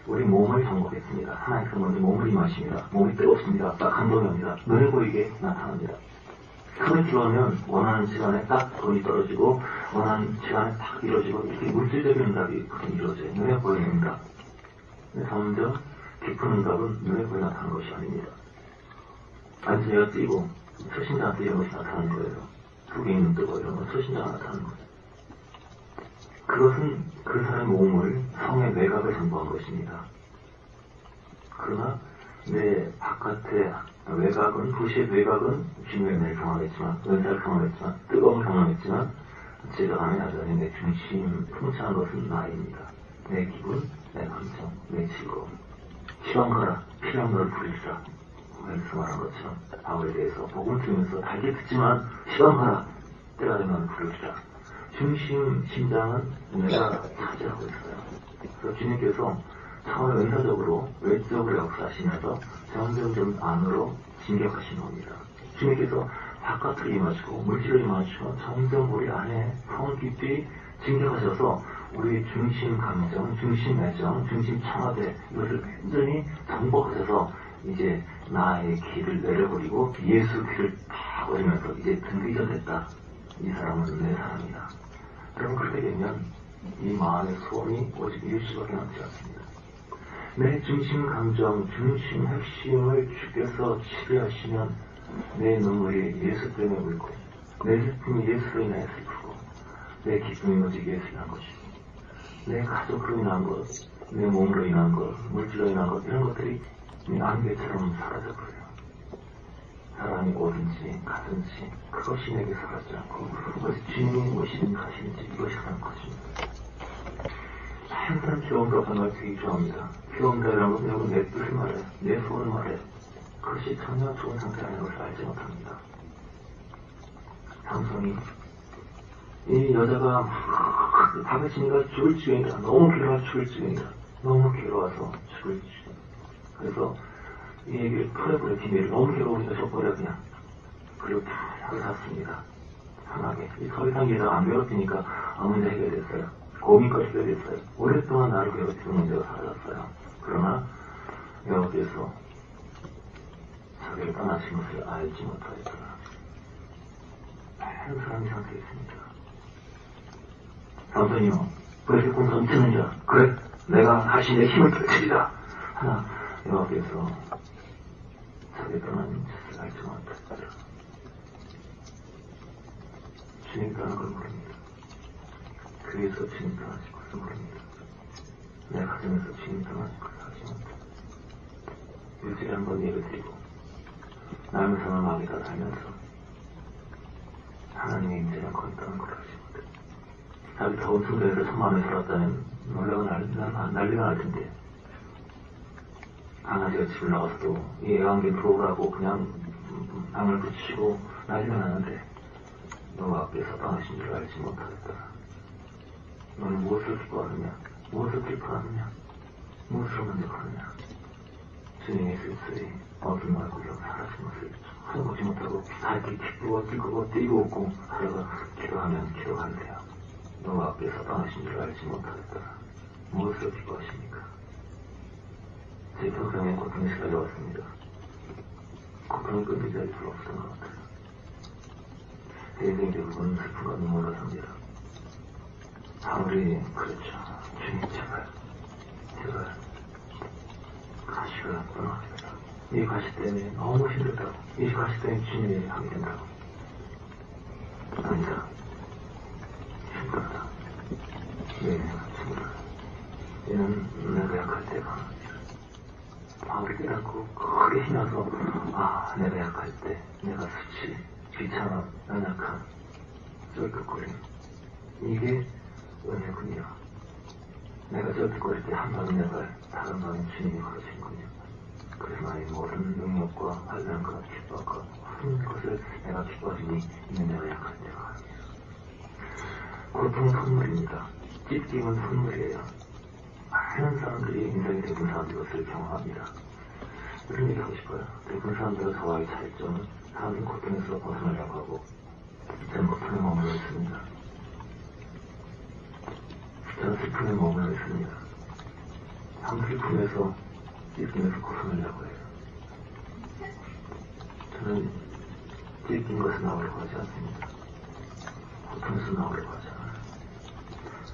우리 몸을 정복했습니다. 하나님께서 먼저 몸을 임하십니다. 몸이 뜨겁습니다. 딱 감동이 옵니다. 눈에 보이게 나타납니다. 그걸 기도하면 원하는 시간에 딱 돈이 떨어지고 원하는 시간에 딱 이루어지고 이렇게 물질적인 응답이 그렇게 이루어져요. 눈에 보이는 응답. 근데 점점 깊은 응답은 눈에 보이게 나타나는 것이 아닙니다. 안전해가 뛰고 초신자한테 이런 것이 나타나는 거예요. 속에 있는 뜨고 이런 건 초신자가 나타나는 거예요. 그것은 그 사람의 몸을 성의 외곽을 전부한 것입니다. 그러나 내 바깥의 외곽은 도시의 외곽은 주님의 은혜를 경험했지만 은사를 경험했지만 뜨거움을 경험했지만 제가 가면 여전히 내 중심 통치하는 것은 나입니다. 내 기분, 내 감정, 내 즐거움. 시방가라 필요한 너를 부리리라. 여기서 말한 것처럼 바울에 대해서 복음을 들으면서 달게 듣지만 시간 가라 때가 되면 부르리라. 중심 심장은 내가 차지하고 있어요. 그래서 주님께서 처음에 은사적으로 외적으로 역사하시면서 점점점 안으로 진격하신 겁니다. 주님께서 바깥으로 임하시고 물질을 임하시고 점점 우리 안에 성 깊이 진격하셔서 우리 중심 감정, 중심 애정, 중심 청와대 이것을 완전히 정복하셔서 이제 나의 길을 내려버리고 예수 길을 다 버리면서 이제 등기가 됐다. 이 사람은 내 사람이다. 여러분 그렇게 되면 이 마음의 소원이 오직 예수밖에 남지 않습니다. 내 중심 감정, 중심 핵심을 주께서 지배하시면 내 눈물이 예수 때문에 울고 내 슬픔이 예수로 인하여 슬프고 내 기쁨이 오직 예수로 인한 것이고 내 가족으로 인한 것, 내 몸으로 인한 것, 물질로 인한 것 이런 것들이 안개처럼 사라져버려요. 사람이 오든지 가든지 그것이 내게 사라지지 않고 그것이 주님이 무엇이든지 하시는지 이것이 가장 것입니다. 항상 귀여움과 반말 되게 좋아합니다. 귀여움이라는 것은 여러분 내 뜻을 말해, 내 소원을 말해. 그것이 전혀 좋은 상태라는 것을 알지 못합니다. 삼성이 이 여자가 막 다그치니까 죽을 지경이다. 너무 괴로워서 죽을 지경이다. 너무 괴로워서 죽을 지경. 그래서 이 얘기를 풀어버려 비밀을 너무 괴로우니까 줘버려 그냥. 그리고 편하게 샀습니다. 편하게. 더 이상 얘가 안 괴롭히니까 아무 문제 해결됐어요. 고민까지 해결됐어요. 오랫동안 나를 괴롭히는 문제가 사라졌어요. 그러나 여호와께서 자기를 떠나신 것을 알지 못하였더라. 많은 사람이 상태에 있습니다. 삼손이요, 왜 이렇게 공성 미치느냐? 그래, 내가 다시 내 힘을 펼치리라. 하나 여호와께서 자기를 떠나는 짓을 알지 못하였더라. 주님 떠난 걸 모릅니다. 교회에서 주님 떠나신 것을 모릅니다. 내 가정에서 주님 떠나신 것을 알지 못합니다. 일주일에 한 번 예배 드리고 남의 성을 마귀가 살면서 하나님의 임재는 거의 떠난 걸 알지 못합니다. 자기 더운 순간에서 천만에 살았다면 놀라고 난리가 날 텐데 강아지가 집을 나와서도 이 애완견 들어오라고 그냥 방을 붙이고 난리가 나는데 너 앞에서 떠나신 줄 알지 못하겠다. 너는 무엇을 기뻐하느냐? 무엇을 기뻐하느냐? 무엇을 만족하느냐? 주님의 슬슬이 어둠 얼굴로 사라진 것을 하는 보지 못하고 다 이렇게 기쁘고 뛰고 뛰고 웃고 하다가 기도하면 기도한대요. 너 앞에서 떠나신 줄 알지 못하겠다. 무엇을 기뻐하십니까? 제 평생에 고통의 시간이 왔습니다. 고통을 끊기 전에 별로 없었던 것 같아요. 제 인생 대부분 슬픔과 눈물로 삽니다. 아무리 그렇죠. 주님 제발 가시가 떠나겠다. 이 가시 때문에 너무 힘들다고. 이 가시 때문에 주님이 하게 된다고. 아니다. 충분하다. 충분하다. 얘는 내가 약할 때가 마음을 깨닫고 크게 힘나서 내가 약할 때 내가 수치, 귀찮아, 연약함, 쩔뚝거림 이게 은혜군요. 내가 쩔뚝거릴 때 한 방은 내가 다른 방은 주님이 걸어주는군요. 그래서 나의 모든 능력과 환난과 기뻐과 모든 것을 내가 기뻐하시니 이는 내가 약할 때가 아닙니다. 고통은 선물입니다. 찢김은 선물이에요. 많은 사람들이 인생의 대부분 사람들이 이것을 경험합니다. 이런 얘기 하고 싶어요. 대부분 사람들과 저와의 차이점은 사람들은 고통에서 벗어나려고 하고 저는 고통에 머물러 있습니다. 저는 슬픔에 머물러 있습니다. 슬픔에서 찢김에서 벗어나려고 해요. 저는 찢긴 것을 나오려고 하지 않습니다. 고통에서 나오려고 하잖아요.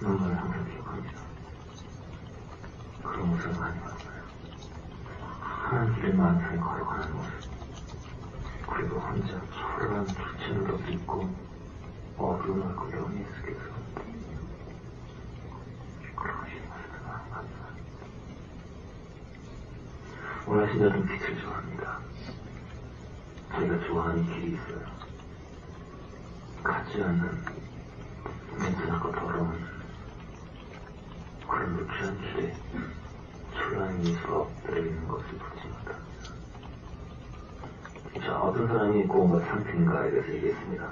눈물을 항상 기억합니다. 그런 모습을 많이 봤어요. 하나님 길을 만사에 걸어가는 모습. 그리고 혼자 초라한 주체를 얻고 있고 어두운 얼굴 영이 속에서 그러신 모습을 많이 봤어요. 원하신 자는 빛을 좋아합니다. 저희가 좋아하는 길이 있어요. 가지 않는 냄새나고 더러운 그런 루추한 길에 초라한 미소가 엎드려 있는 것을 보지 못합니다. 자, 어떤 사람이 구원받은 상태인가에 대해서 얘기했습니다.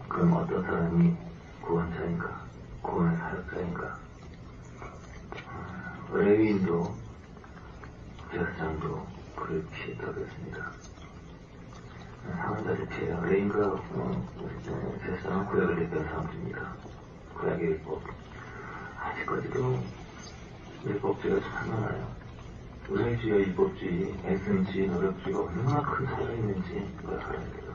그럼 어떤 사람이 구원자인가? 구원의 사역자인가? 레위인도 제사장도 그를 피했다고 했습니다. 상황자 자체예요. 레위인과 제사장은 구약을 대표하는 사람들입니다. 구약의 율법. 아직까지도 율법주의가 참 많아요. 은혜주의와 율법주의, 애씀주의, 노력주의가 얼마나 큰 차이가 있는지 그걸 알아야 돼요.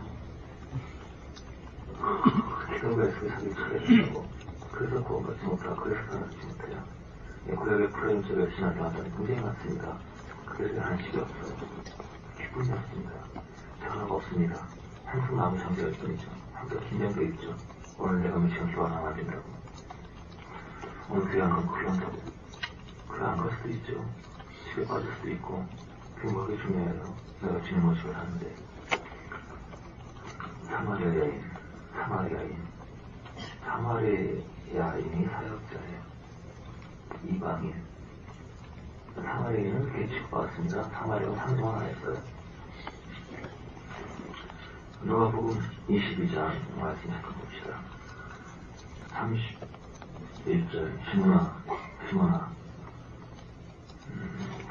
기독교에서 자기 차례를 하고 그래서 구원받지 못하고 그래서 살아나지 못해요. 구약의 프레임적을 신하게 하다니 굉장히 많습니다. 그래서 한식이 없어요. 기쁨이 없습니다. 변화가 없습니다. 항상 마음이 잠재할 뿐이죠. 항상 긴장되어 있죠. 오늘 내가 몇 시간 기도하면 안 된다고. 오늘 교회 안 가면 그게 한다고. 그래 안 갈 수도 있죠. 집에 빠질 수도 있고. 그게 뭐가 중요해요. 내가 주는 모습을 하는데. 사마리아인이 사역자예요. 이방인. 사마리아인은 그렇게 취급받았습니다. 사마리아가 상종 하나 했어요. 누가복음 22장 말씀 잠깐 봅시다. 31절 시몬아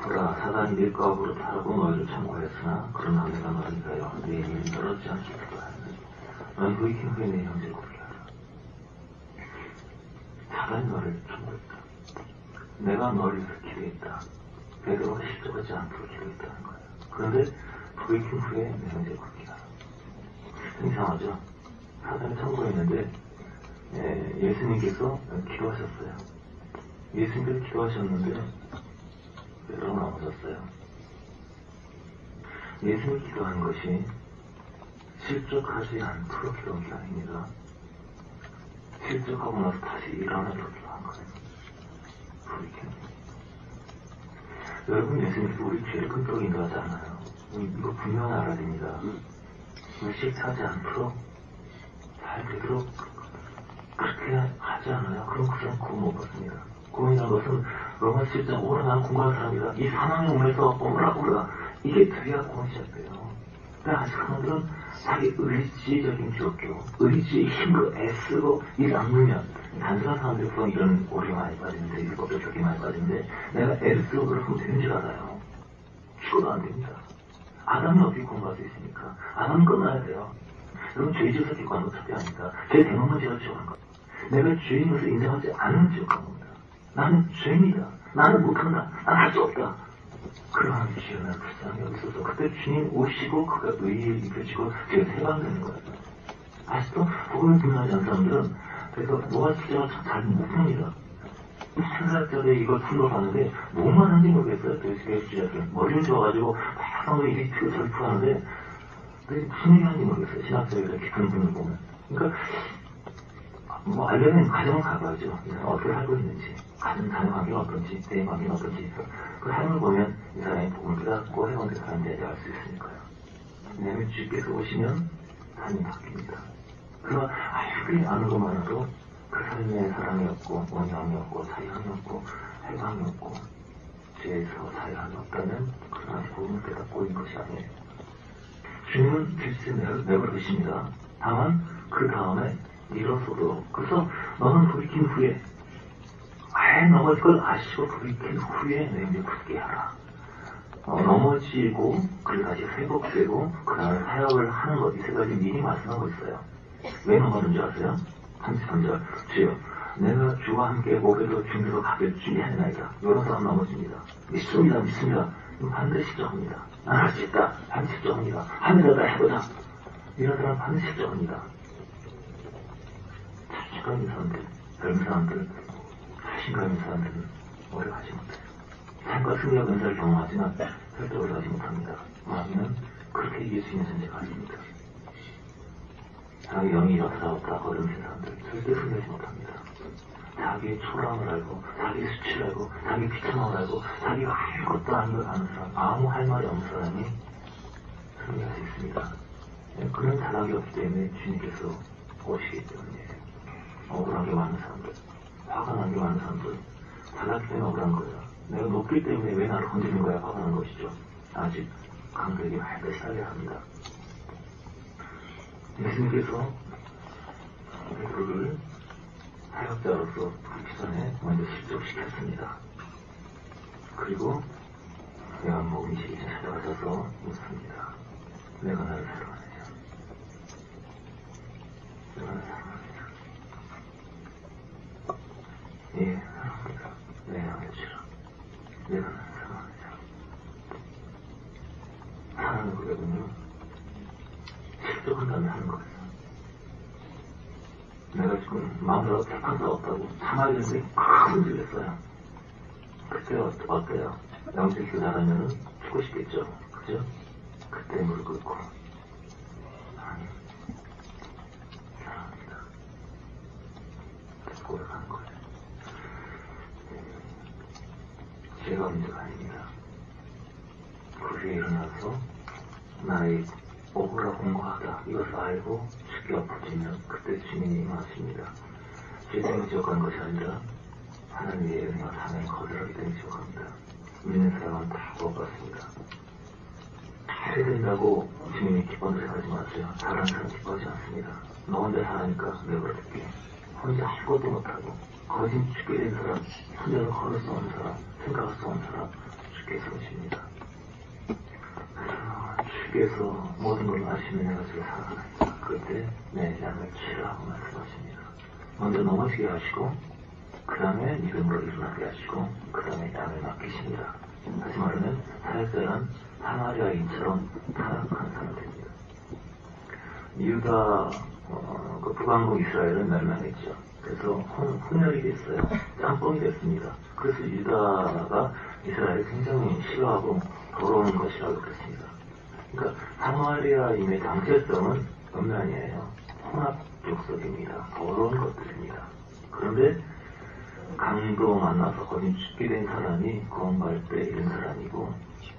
보라 사단이 밀과 업으로 타고 너희를 참고했으나 그러나 내가 너희를 위하여 네 일이 떨어지지 않겠다 하였느니 너희 그 후에 내 형제를 굽게 하라. 사단이 너를 참고했다. 내가 너를 위해서 기도했다. 베드로가 십자가지 않도록 기도했다는 거예요. 그런데 불이킨 후에 내 형제를 굽게 하라. 이상하죠? 사단이 참고했는데 예수님께서 기도하셨어요. 예수님께서 기도하셨는데 베드로가 넘어졌어요. 예수님이 기도하는 것이 실족하지 않도록 기도한 게 아닙니다. 실족하고 나서 다시 일어나도록 기도한 거예요. 불이킨. 여러분, 예수님께서 우리 죄를 끔찍하게 인도하지 않아요. 이거 분명히 알아야 됩니다. 실패하지 않도록 잘 되도록 그렇게 하지 않아요. 그럼 그 사람 구원 못 받습니다. 구원이라는 것은 로마서 7장 오라 나는 공부한 사람이다. 이 사망의 몸에서 오라 이게 돼야 구원이 시작돼요. 그러니까 아직 사람들은 자기 의지적인 기독교, 의지의 힘으로 애쓰고 일 악물면 단순한 사람들이 보통 이런 오류가 많이 빠지는데 율법도 그렇게 많이 빠지는데 내가 애를 쓰고 그러면 되는 줄 알아요. 죽어도 안 됩니다. 아담이 어떻게 구원받을 수 있습니까? 아담은 끝나야 돼요. 여러분 죄 지어서 기구하는 거 절대 아닙니다. 죄 대놓으면 제가 지어간 겁니다. 내가 죄인 것을 인정하지 않으면 지어간 겁니다. 나는 죄입니다. 나는 못한다. 나는 할 수 없다. 그러한 주여는 불쌍히 여기서서 그때 주님 오시고 그가 의의를 입혀지고 제가 해방되는 거예요. 아직도 복음을 분명하지 않은 사람들은 그래서 뭐가 진짜 잘 못합니다. 생각자들이 이걸 풀로 봤는데 뭐만 하는지 모르겠어요. 교육주의자들 머리를 좋아가지고 막 상당히 이리 저리 풀하는데 무슨 얘기 하는지 모르겠어요. 신학자들이 깊은 분을 보면. 그러니까 뭐 알려면 가정을 가봐야죠. 어떻게 살고 있는지, 가정 자녀 관계가 어떤지, 대인 관계가 어떤지 그 삶을 보면 이 사람이 복음을 깨닫고 해방된 사람인지 알 수 있으니까요. 왜냐하면 주께서 오시면 삶이 바뀝니다. 그러나 그리 아는 것만으로 그 삶의 사랑이 없고 원형이 없고 사랑이 없고 해방이 없고 죄에서 자유함이 없다면 그는 아직 복음을 깨닫고 있는 것이 아니에요. 주님은 질서를 내버리십니다. 다만 그 다음에 일어서도 그래서 너는 돌이킨 후에 넘어질 걸 아시고 돌이킨 후에 내 이제 굳게 하라. 넘어지고 그리고 다시 회복되고 그 다음에 사역을 하는 것 이 세 가지 미리 말씀하고 있어요. 왜 넘어진 줄 아세요? 33절 주여 내가 주와 함께 목에도 중에도 가게 준비하나이다. 이런 사람 넘어집니다. 믿습니다. 반드시 정합니다. 안 할 수 있다. 반드시 정합니다. 하늘에다 해보자. 이런 사람 반드시 정합니다. 자신감 있는 사람들, 젊은 사람들, 자신감 있는 사람들은 오래 가지 못해요. 삶과 승리와 은사를 경험하지만 절대 오래 가지 못합니다. 마음에는 그렇게 이길 수 있는 존재가 아닙니다. 자기 영이 이렇다 거듭는 사람들 절대 승리하지 못합니다. 자기의 초라함을 알고 자기의 수치를 알고 자기의 비참함을 알고 자기가 아무것도 아닌 걸 아는 사람 아무 할 말이 없는 사람이 승리할 수 있습니다. 그런 자각이 없기 때문에 주님께서 오시기 때문에 억울한 게 많은 사람들 화가 난 게 많은 사람들 자각이 때문에 억울한 거예요. 내가 높기 때문에 왜 나를 건드리는 거야 화가 난 것이죠. 아직 강도에게 활발히 살려야 합니다. 예수님께서 베드로를 사역자로서 부르기 전에 먼저 실족시켰습니다. 그리고 요한복음 22장 찾아가셔서 묻습니다. 내가 나를 사랑하느냐? 내가 나를 사랑하느냐? 예, 사랑합니다. 내 양을 치라. 내가 나를 사랑하느냐? 사랑의 고백은요, 실족한다면 하는 거예요. 내가 지금 마음대로 택한 사 없다고 참아야겠는데 팍 흔들렸어요. 그때 어때요? 영적이 나가면은 죽고 싶겠죠. 그죠? 그때 무릎 꿇고 하나님 사랑합니다. 고백하는 거예요. 제가 문제가 아닙니다. 그에 일어나서 나의 억울하 공고하다 이것을 알고 죽게 엎어지면 그때 주님이 임하십니다. 죄생을 지옥하는 것이 아니라 하나님의 은혜와 사명을 거절하기 때문에 지옥합니다. 믿는 사람은 다 구원받습니다. 해야 된다고 주님이 기뻐하는 생각하지 마세요. 다른 사람 기뻐하지 않습니다. 너 혼자 사니까 내버려 둘게. 혼자 아무것도 못하고 거짓 죽게 된 사람, 혼자서 걸을 수 없는 사람, 생각할 수 없는 사람 죽게 세우십니다. 주께서 모든 걸 아시는 내가 주를 사랑하니까 그때 내 양을 치라고 말씀하십니다. 먼저 넘어지게 하시고 그 다음에 믿음으로 일어나게 하시고 그 다음에 양을 맡기십니다. 다시 말하면 사역자란 사마리아인처럼 타락한 사람이 됩니다. 유다 그 북왕국 이스라엘은 멸망했죠. 그래서 혼혈이 됐어요. 짬뽕이 됐습니다. 그래서 유다가 이스라엘을 굉장히 싫어하고 더러운 것이라고 그랬습니다. 그러니까 사마리아인의 정체성은 음란이에요. 혼합 족속입니다. 더러운 것들입니다. 그런데 강도 만나서 거짓 죽게 된 사람이 구원받을 때 이런 사람이고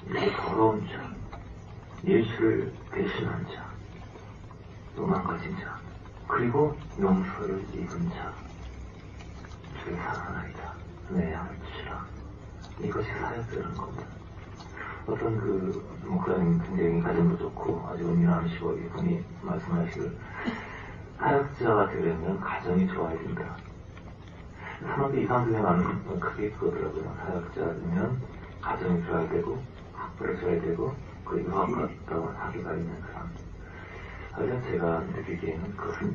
이렇게 더러운 자, 예수를 대신한 자, 도망가진 자, 그리고 용서를 입은 자, 주의 사랑하나이다. 내 양을 치라. 이것이 사역되는 겁니다. 어떤 그 목사님 굉장히 가정도 좋고 아주 은밀하시고 이분이 말씀하시길 사역자가 되려면 가정이 좋아야 된다. 사람들이 이상하게 많은 크게 그거더라고요. 사역자면 가정이 좋아야 되고 학벌을 줘야 되고 그리고 유학갔다고 사기가 있는 사람. 하여튼 제가 느끼기에는 그것은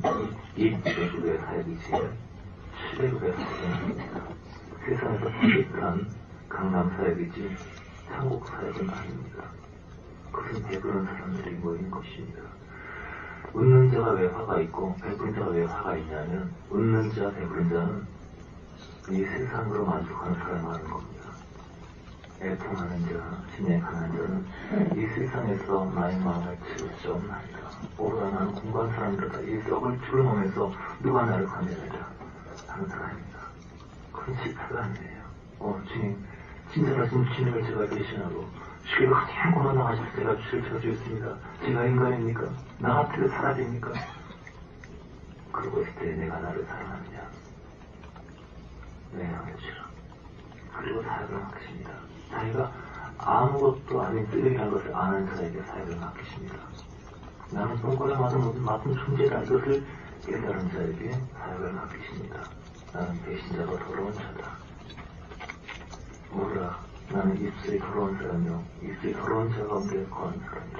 이대국의 사역이지 시대국의 사역은 아닙니다. 세상에서 퍼펙트한 강남 사역이지 한국 사역은 아닙니다. 그것은 배부른 사람들이 모인 것입니다. 웃는 자가 왜 화가 있고 배부른 자가 왜 화가 있냐면 웃는 자, 배부른 자는 이 세상으로 만족하는 사람을 하는 겁니다. 애통하는 자, 심령이 강한 자는 이 세상에서 나의 마음을 치울 수 없나이다. 오로라 나는 공부한 사람들다. 이 썩을 주름하면서 누가 나를 건져내라 하는 사람입니다. 그건 실패가 아니에요. 주님, 친절하신 주님을 제가 대신하고 주께서 가장 고난당하실 때가 주를 쳐주셨습니다. 제가 인간입니까? 나 같아도 살아야 됩니까? 그러고 있을 때 내가 나를 사랑하느냐? 내 양을 치라. 그리고 사역을 맡기십니다. 자기가 아무것도 아닌 쓰레기라는 것을 아는 자에게 사역을 맡기십니다. 나는 똥꼬에 맡은 존재다. 이것을 깨달은 자에게 사역을 맡기십니다. 나는 배신자가 더러운 자다. 모르라. 나는 입술이 더러운 사람이요. 입술이 더러운 자 가운데 거한 사람이다.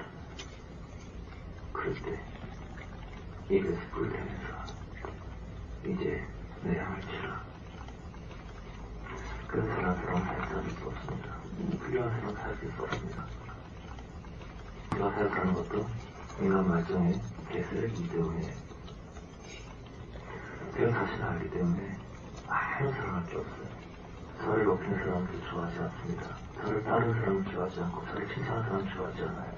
그럴 때 입에서 불을 내면서 이제 내 양을 치라. 그런 사람처럼 사역할 수 없습니다. 필요한 사람 사역할 수 없습니다. 제가 사역하는 것도 인간 말정의 개쓰레기이기 때문에 제가 자신을 알기 때문에 아무 사랑할 게 없어요. 저를 높이는 사람도 좋아하지 않습니다. 저를 따르는 사람은 좋아하지 않고 저를 칭찬하는 사람은 좋아하지 않아요.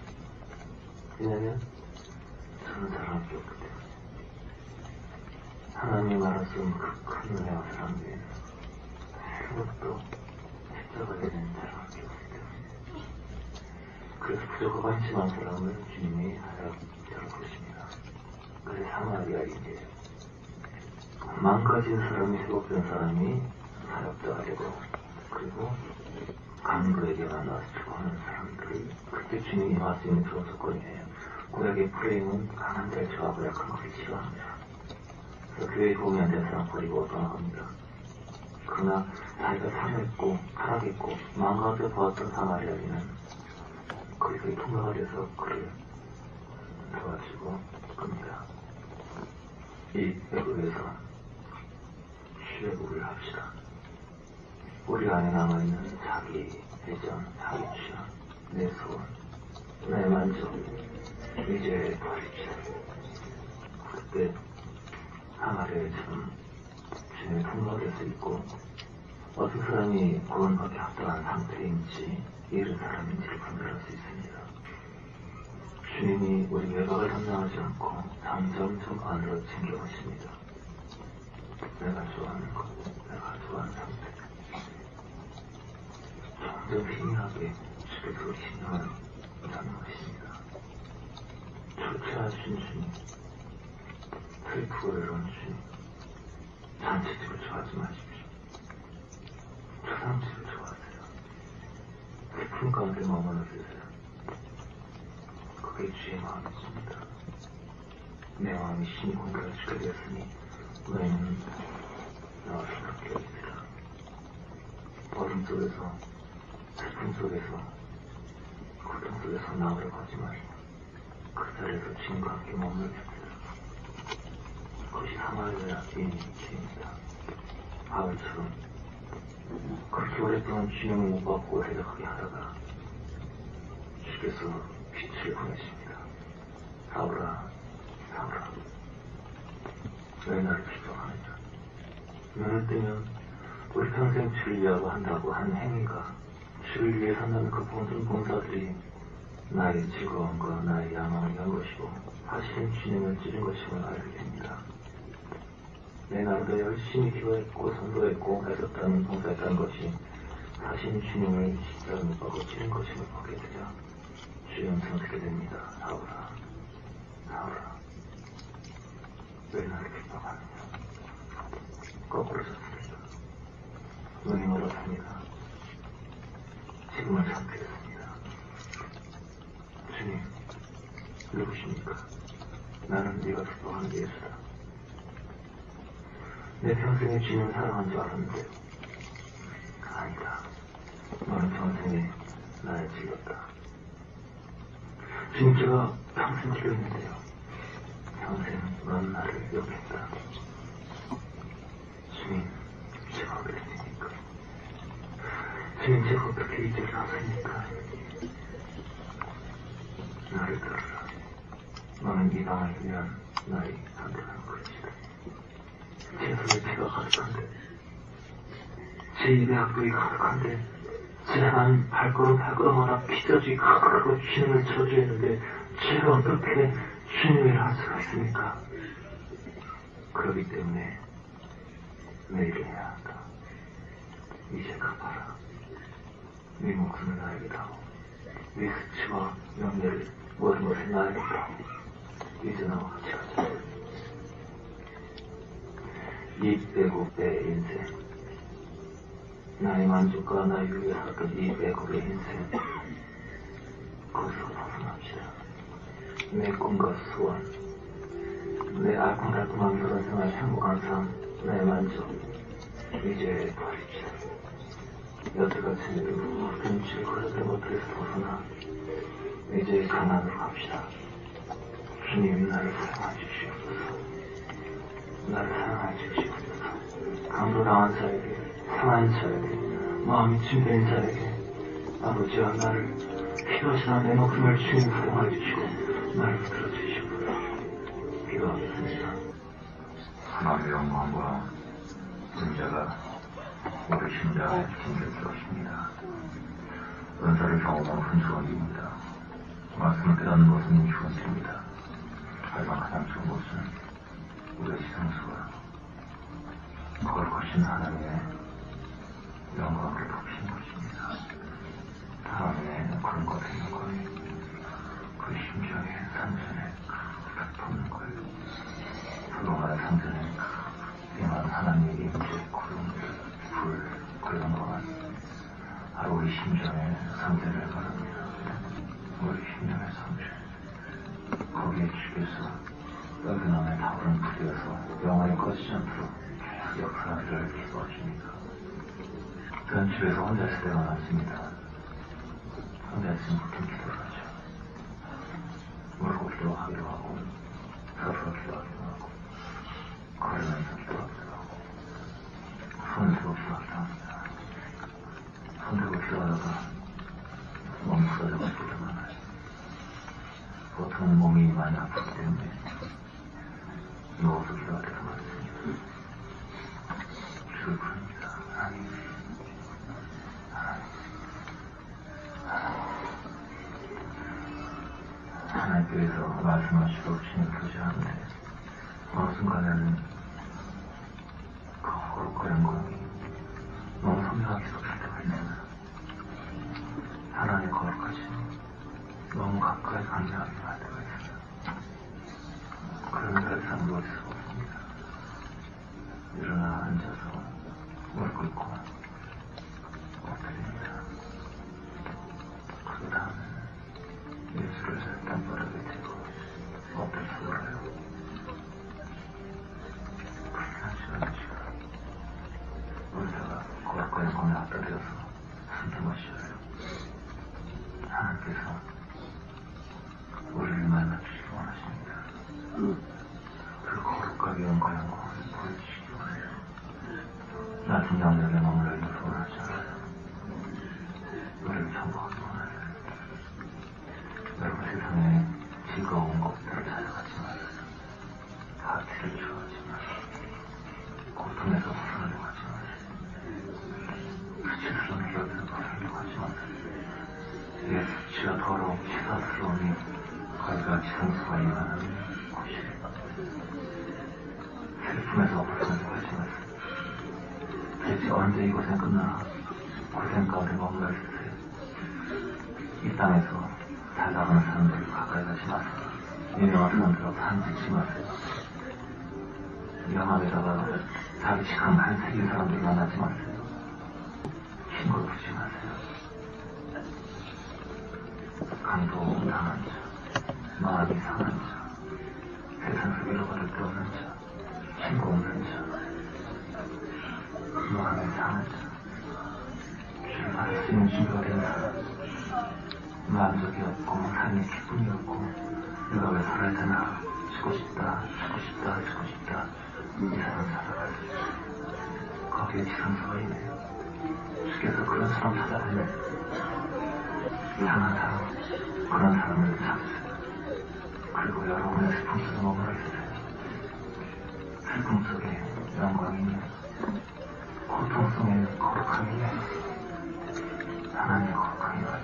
왜냐면 저는 사랑할 게 없기 때문에 하나님이 말할 수 없는 그 큰 은혜와 사랑 위에는 아무것도 십자가에 대한 사랑할 게 없기 때문에 그래서 부족하고 한심한 사람을 주님이 사역자로 부르십니다. 그래서 사마리아인이에요. 망가진 사람이 회복된 사람이 사역자가 되고 그리고 강도에게 만나서 죽어가는 사람들을 그때 주님이 임할 수 있는 그런 조건이에요. 구약의 프레임은 강한 자처와 고약한 것을 싫어합니다. 그래서 교회에 도움이 안 되는 사람 버리고 떠나갑니다. 그러나 자기가 상했고 타락했고 망가져 보았던 사마리아인은 그리스도의 통로가 돼서 그를 도와주고 겁니다. 이 애굽에서 출애굽을 합시다. 우리 안에 남아있는 자기 애정, 자기 취향, 내 소원, 내 만족 이제 버립시다. 그때 사마리아처럼 주님의 통로가 될 수 있고 어떤 사람이 구원받기 합당한 상태인지 이런 사람인지를 분별할 수 있습니다. 주님이 우리 외박을 담당하지 않고 점점점 안으로 챙겨오십니다. 내가 좋아하는 것, 내가 좋아하는 상태. 점점 희미하게 주께서 우리 신령을 나누십니다. 초췌하신 주님, 슬프고 외로운 주님, 잔치집을 좋아하지 마십시오. 초상집을 좋아하세요. 슬픔 가운데 머물러 계세요. 그게 주의 마음이십니다. 내 마음이 신이 공격을 주게 되었으니 너희는 나와 생각해 주시라. 어둠 속에서 슬픔 속에서 고통 속에서 나오려 하지 마시고 그 자리에서 주님과 함께 머물러 주세요. 그것이 사마리아인의 길입니다. 바울처럼 그렇게 오랫동안 주님을 못 받고 대적하게 하다가 주께서 빛을 보내십니다. 사울아, 사울아, 왜 나를 비방하느냐. 눈을 뜨면 우리 평생 주를 위하고 한다고 한 행위가 주를 위해 산다는 그 모든 봉사들이 나의 즐거움과 나의 야망을 위한 것이고 사실은 주님을 찌른 것임을 알게 됩니다. 내 나름대로 열심히 기도했고 선도했고 애썼다는 봉사했다는 것이 사실은 주님을 십자가에 못 박고 찌른 것임을 보게 되자 주의 음성을 듣게 됩니다. 사울아, 사울아, 왜 나를 비방하느냐. 거꾸로 섰습니다. 눈이 멀었습니다. 지금은 상쾌했습니다. 주님, 누구십니까? 나는 네가 기뻐하는 예수다. 내 평생에 주님을 사랑한 줄 알았는데 아니다. 너는 평생에 나를 질렀다. 주님, 제가 평생 기도했는데요. 평생 넌 나를 욕했다. 주님, 제가 그랬습니까? 주님, 제가 어떻게 이 죄를 하십니까? 나를 들어라. 너는 이 땅을 위한 나의 선택한 것이다. 제 손에 피가 가득한데, 제 입에 악독이 가득한데, 제 한 발걸음마다 피자주의 가득하고 주님을 저주했는데, 제가 어떻게 주님을 할 수가 있습니까? 그렇기 때문에 내일을 해야 한다. 이제 갚아라. 네 목숨을 나에게 다오. 네 수치와 명예를 모든 것을 나에게 다오. 이제 나와 같이 가자. 이 애국의 인생, 나의 만족과 나의 위에 살던 이 애국의 인생, 거기서 벗어납시다. 내 꿈과 소원, 내 알콩달콩한 그런 생활, 행복한 삶, 내 만족, 이제 버립시다. 여태까지 모든 질거리들 못해서 벗어나 이제 가난으로 갑시다. 주님, 나를 사랑해 주시옵소서. 나를 사랑해 주시옵소서. 강도당한 자에게, 상한 자에게, 마음이 침된 자에게 아버지와 나를 필요하시나 내 목숨을 주님 사랑해 주시고 나를 붙들어 주시옵소서. 기도하겠습니다. 하나님의 영광과 은자가 우리 심장에 짐겨주었습니다. 은사를 경험한 훈수원입니다. 말씀을 깨닫는 것은 휴원입니다. 하지만 가장 좋은 것은 우리의 시상수가 그걸 거신 하나님의 영광을 덮신 것입니다. 하나님의 그런 것을 있는 거예요. 그 심장의 상전에 덮는 거예요. 그동안의 상전에 임한 하나님의 임재, 구름, 불, 그런 동안 바로 우리 심장의 상전을 말합니다. 우리 심장의 상전. 되어서 영원히 꺼지지 않도록 계속 역사하기를 기도하십니다. 저는 집에서 혼자 있을 때가 많습니다. 혼자 있으면 보통 기도를 하죠. 모르고 기도하기도 하고 서로 기도하기도 하고 걸으면서 기도하기도 하고 손을 들고 기도하기도 합니다. 손 들고 기도하다가 몸이 부러져가지고 때가 많아요. 보통은 몸이 많이 아프기 때문에 누워서 기도할 때가 많습니다. 기도를 부릅니다. 하나님, 하나님께서 말씀하시고 신을 표시하는데 어느 순간에는 그 거룩한 영광이 너무 선명하게 쏟을 때가 있어요. 하나님의 거룩하심 너무 가까이 감지하게 할 때가 있어요. 그러면 더 이상 누울 수가 없습니다. 일어나 앉아서 무릎 꿇고 엎드립니다. 그 다음에 예수를 땅바닥에 대고 엎드려서 울어요. 그렇게 한 시간 울다가 거룩한 영광에 앞다리어서 숨도 마셔요. 하나님께서 우리를 만나주시기 원하십니다. 그 거룩하게 영광을 보여주시기 원해요. 낮은 영역에 머물러 있는 원하지 않아요. 우리를 정복하기 원해요. 여러분 세상에 즐거운 것들을 찾아가지 마세요. 파티를 좋아하지 마세요. 고통에서 벗어나려고 하지 마세요. 수치스러운 기억에서 벗어나려고 하지 마세요. 예수 지와 더러운 치사스러움이 거기가 지성소가 임하는 곳이에요. 슬픔에서 벗어나려고 하지 마세요. 대체 언제 이곳에 끝나 고생 가운데 머물러 있으세요. 이 땅에서 살아가는 사람들을 가까이 가지 마세요. 유명한 사람들하고 사진 마세요. 영암에다가 자기 시간 한 세계 사람들 만나지 마세요. 친구 부르지 마세요. 강도 당한 자, 마음이 상한 자, 세상에서 위로받을 데 없는 자, 친구 없는 자, 마음이 상한 자, 주를 받을 수 있는 준비가 된 사람, 만족이 없고 삶의 기쁨이 없고 내가 왜 살아야 되나 죽고 싶다 죽고 싶다 죽고 싶다 이 사람 찾아가세요. 거기에 지상소가 있네요. 주께서 그런 사람 찾아다니면 이상한 사람 그런 사람을 찾으세요. 그리고 여러분의 슬픔 속에 머물러 있으세요. 슬픔 속에 영광이 있네요. 고통 속에 거룩함이 있네요. 하나님의 거룩함이 있네요.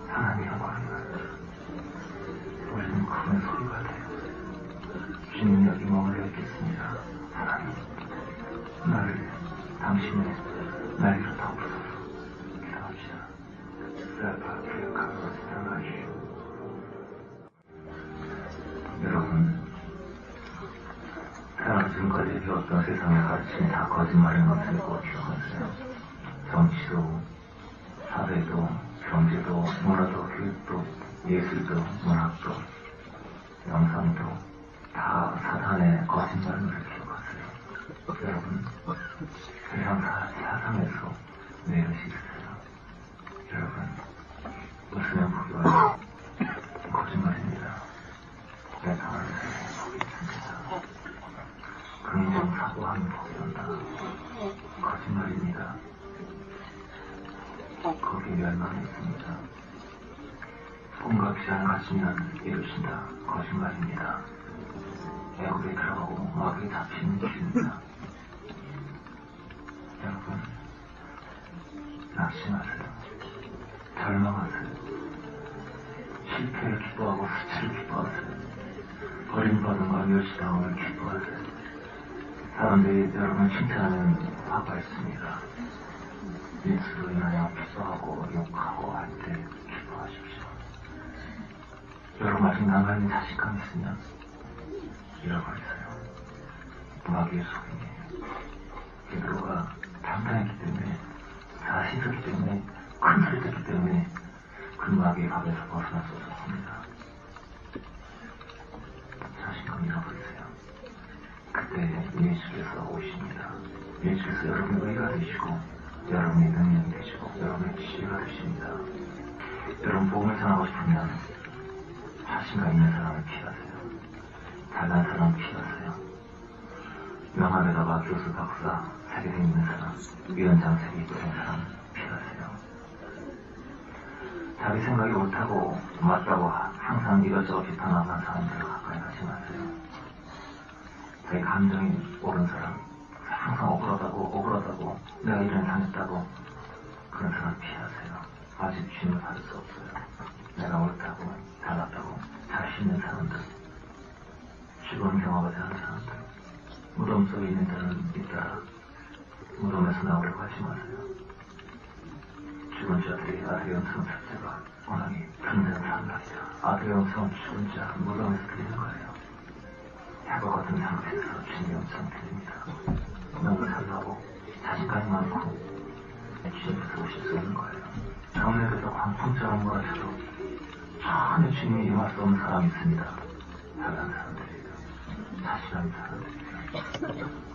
하나님의 영광이 우리는 그분의 소리가 돼요. 주님 여기 머물러 있겠습니다. 하나님, 나를 당신의 날개로 덮으소서. 기도합시다. 여러분, 태어나 지금까지 배웠던 세상의 가르침이 다 거짓말인 것을 꼭 기억하세요. 정치도, 사회도, 경제도, 문화도, 교육도, 예술도, 문학도, 영상도 다 사탄의 거짓말임을 기억하세요. 여러분, 세상 사상에서 내릇이 있어요. 여러분, 웃으면 복이 와요. 거짓말입니다. 내가 하나님 복이 있습니다. 긍정 사고하면 복이 온다. 거짓말입니다. 거기 멸망이 있습니다. 꿈과 귀한 가시면 이루신다. 거짓말입니다. 애국에 들어가고 마귀에 잡히는 길입니다. 여러분, 낙심하세요. 절망하세요. 실패를 기뻐하고 수치를 기뻐하세요. 버림받음과 멸시당함을 기뻐하세요. 사람들이 여러분 칭찬하는 화가 있습니다. 예수로 인하여 기뻐하고 욕하고 할 때 기뻐하십시오. 여러분 아직 남아있는 자신감이 있으면 잃어버리세요. 마귀의 속임이에요. 베드로가 당당했기 때문에 자신있었기 때문에 큰 소리 듣기 때문에 그 마귀의 밥에서 벗어날 수 없었습니다. 자신감 잃어버리세요. 예수께서 여러분의 의가 되시고 여러분의 능력이 되시고 여러분의 지혜가 되십니다. 여러분 복음을 전하고 싶으면 자신감 있는 사람을 피하세요. 잘난 사람을 피하세요. 명함에다가 교수, 박사, 세계대 있는 사람, 위원장 세계 있는 사람 피하세요. 자기 생각이 옳다고 맞다고 항상 이것저것 비판하고 한 사람들 가까이 가지 마세요. 자기 감정이 옳은 사람, 항상 억울하다고 내가 이런 당했다고 그런 사람 피하세요. 아직 주님을 받을 수 없어요. 내가 옳다고 잘났다고 자신 있는 사람들, 죽음 경험하지 않은 사람들, 무덤 속에 있는 자는 있다. 무덤에서 나오려고 하지 마세요. 죽은 자들이 아들의 음성을 듣을 때가 워낙에 든든한 사람들이다. 아들의 음성은 죽은 자 무덤에서 들리는 거예요. 해과 같은 상태에서 주님의 음성 들립니다. 너무 잘나고 자신감이 많고 주님께서 오실 수 없는 거예요. 정맥에서 광풍처럼 몰아쳐도 전혀 주님이 임할 수 없는 사람이 있습니다. 잘난 사람들이에요. 자신감이 사람들이에요.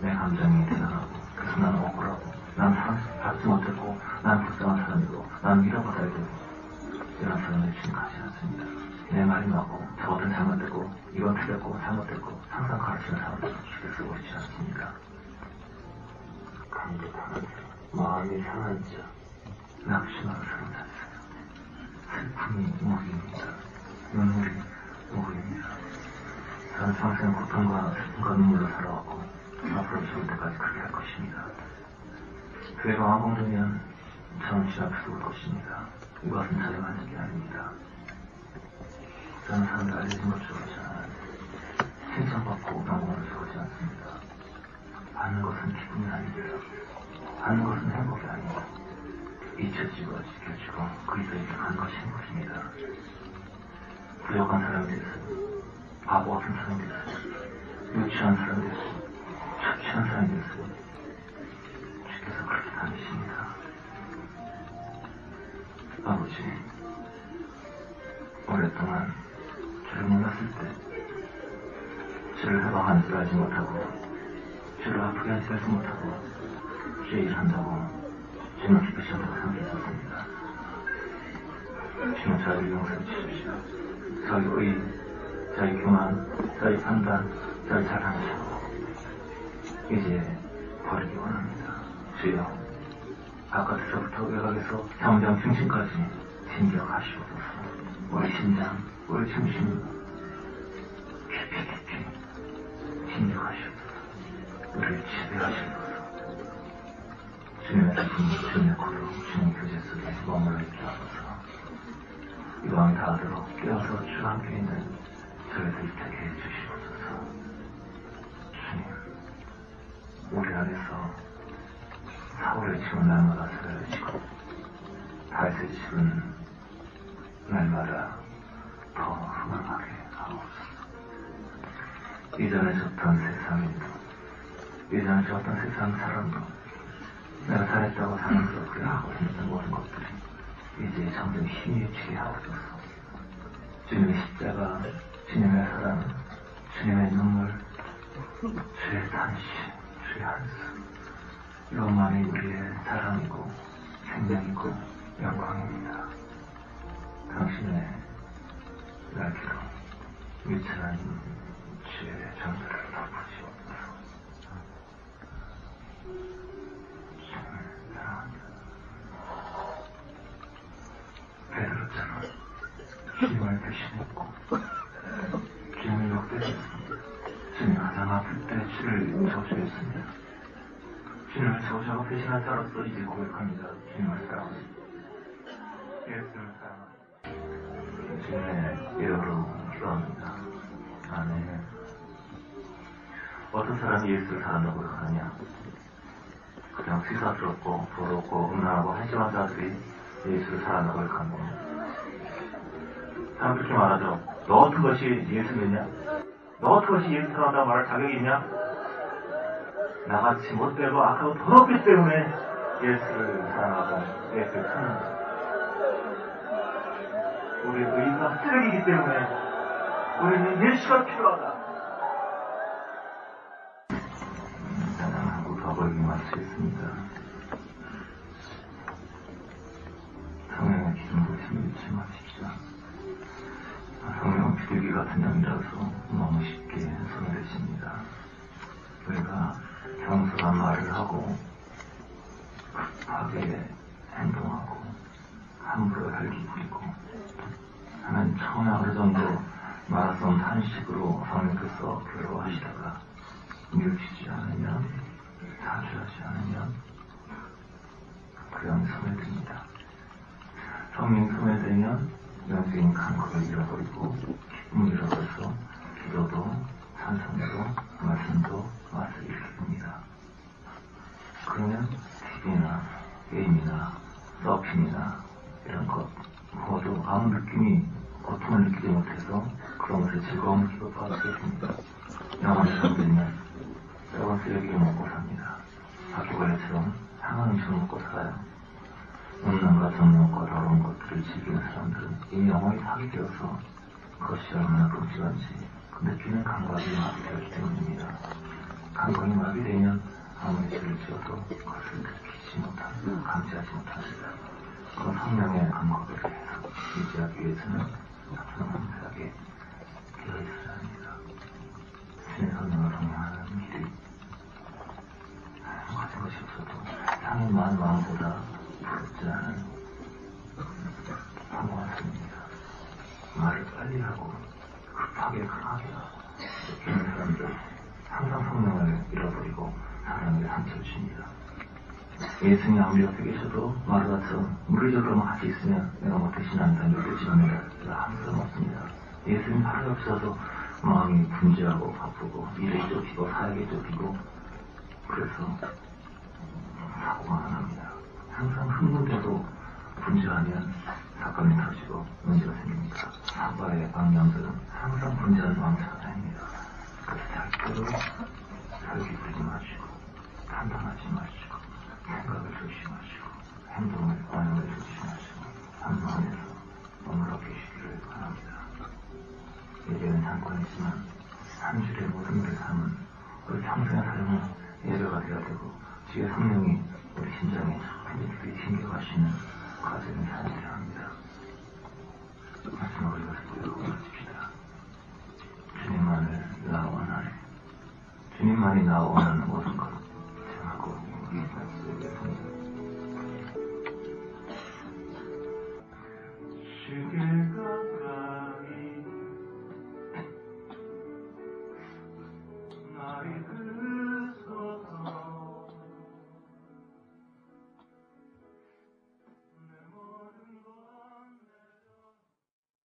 내 감정이 대단하고 그래서 나는 억울하고 난 받지 못했고 난 불쌍한 사람이고 난 밀어받아야 되고 이런 사람들 주님 가지 않습니다. 내 말이 맞고 저것은 잘못되고 이건 틀렸고 잘못됐고 항상 가르치는 사람들은 주께서 오시지 않습니다. 감격하는 자, 마음이 상한 자, 낙심하는 사람 자세요. 슬픔이 무기입니다. 눈물이 무기입니다. 저는 평생 고통과 슬픔과 눈물로 살아왔고 앞으로 죽을 때까지 그렇게 할 것입니다. 교회가 완공되면 저는 주 앞에서 올 것입니다. 이것은 저의 만족이 아닙니다. 저는 사람들 알려진 것처럼 저는 칭찬받고 영광을 주지 않습니다. 받는 것은 기쁨이 아닙니다. 받는 것은 행복이 아닙니다. 잊혀지고 지켜지고 그리스도에게 가는 것이 행복입니다. 부족한 사람이 됐어요. 바보 같은 사람이 됐어요. 유치한 사람이 됐어요. 초치한 사람이 됐어요. 주께서 그렇게 다니십니다. 아버지, 오랫동안 주를 몰랐을 때 주를 해방하는 줄 알지 못하고 주를 아프게 하지 알지 못하고 주의 일을 한다고 주님을 기쁘시 한다고 생각했었습니다. 주님 저를 용서해 주십시오. 저의 의, 저의 교만, 저의 판단, 저의 잘하시고 이제 버리기 원합니다. 주여, 바깥에서부터 외곽에서 성장 중심까지 진격하시옵소서. 우리 심장, 우리 중심 깊이 진격하시옵소서. 우리를 지배하시옵소서. 주님의 기쁨, 주님의 고통, 주님의 교제 속에 머물러 있게 하소서. 이 밤이 다하도록 깨어서 주와 함께 있는 저희들 되게 해주시옵소서. 주님, 우리 안에서 사울의 집은 날마다 세워지고 다윗의 집은 날마다 더 흥황하게 하옵소서. 이전에 졌던 세상에도 이전에 졌던 세상 사람도 내가 잘했다고 자랑스럽게 하고 있는 모든 것들이 이제 점점 힘이 치게 하옵소서. 주님의 십자가, 주님의 사랑, 주님의 눈물, 주의 탄식, 주의 한숨, 이것만이 우리의 사랑이고 생명이고 영광입니다. 당신의 날개로 위천한 주의 정들을 덮으시옵소서. 주님을 사랑합니다. 베드로처럼 주님을 배신했고 주님을 욕되셨습니다. 주님 가장 아플 때 주를 저주했습니다. 주님을 저주하고 배신한 자로서 이제 고백합니다. 주님을 사랑합니다. 예수를 사랑합니다. 주님의 이름으로 기도합니다. 아멘. 어떤 사람이 예수를 사랑한다고 하느냐? 그냥 시사스럽고 부럽고 음란하고 한심한 자들이 예수를 사랑한다고 하는 겁니다. 사람 그렇게 말하죠. 너 같은 것이 예수 믿냐? 너 같은 것이 예수 사랑한다고 말할 자격이 있냐? 나같이 못되고 악하고 더럽기 때문에 예수를 사랑하고 예수를 찾는 것. 우리 의가 쓰레기이기 때문에 우리는 예수가 필요하다. 사랑하고 더불기 마치 수 있습니다. 성령의 기름으로 힘을 잃지 마십시오. 성령은 비둘기 같은 영이라서 너무 쉽게 손을 대십니다. 우리가 경솔한 말을 하고 급하게 행동하고 함부로 혈기 부리고 하나님 처음에 어느 정도 마라톤 탄식으로 성령께서 괴로워하시다가 뉘우치지 않으면 사죄하지 않으면 그 영이 소멸됩니다. 성령이 소멸되면 영적인 감각을 잃어버리고 기쁨을 잃어버려서 기도도 찬송도 말씀도 맛을 잃게 됩니다. 그러면 TV나 게임이나 서핑이나 이런 것 모두 아무 느낌이 고통을 느끼지 못해서 그런 것에 즐거움을 기뻐하게 됩니다. 영원히 잠들면 썩은 쓰레기를 먹고 삽니다. 바퀴벌레처럼 상한 음식을 먹고 살아요. 음란과 정욕과 더러운 것들을 즐기는 사람들은 이미 영원히 사게 되어서 그것이 얼마나 끔찍한지 그 느끼는 감각이 마비되기 때문입니다. 감각이 마비되면 아무리 죄를 지어도 그것을 느끼지 못합니다. 감지하지 못합니다. 그 성령의 감각을 계속 유지하기 위해서는 성령하게 되어 있어야 합니다. 신의 성령을 동행하는 일이 가진 것이 없어도 상이 많은 마음보다 부럽지 않은 사모하십니다. 말을 빨리 하고 급하게 강하게 하고 이런 사람들 항상 성령을 잃어버리고 사람에게 상처를 줍니다. 예수님이 아무리 옆에 계셔도 마르다처 물리적으로만 같이 있으면 내가 뭐 대신한다는 느껴지는 데가 항상 없습니다. 예수님 바로 옆에서도 마음이 분주하고 바쁘고 일에 쫓기고 사역에 쫓기고 그래서 사고가 안 합니다. 항상 흥분돼도 분주하면 사건이 터지고 문제가 생깁니다. 사과의 방향들은 항상 분주한 왕자가 아닙니다. 그래서 절대로 혈기 부리지 마시고 판단하지 마시고 생각을 조심하시고 행동을 언어를 조심하시고 한 마음에서 머물러 계시기를 바랍니다. 예배는 잠깐이지만 한 줄의 모든 그 삶은 우리 평생의 삶은 예배가 되어야 되고 주의 성령이 우리 심장에 깊이 챙겨가시는 과정이 되어야 합니다. 마지막으로 이것을 고백합시다. 주님만을 나 원하네. 주님만이 나 원하는 모든 것 정하고 말씀드리겠습니다. 주께 가까이 나의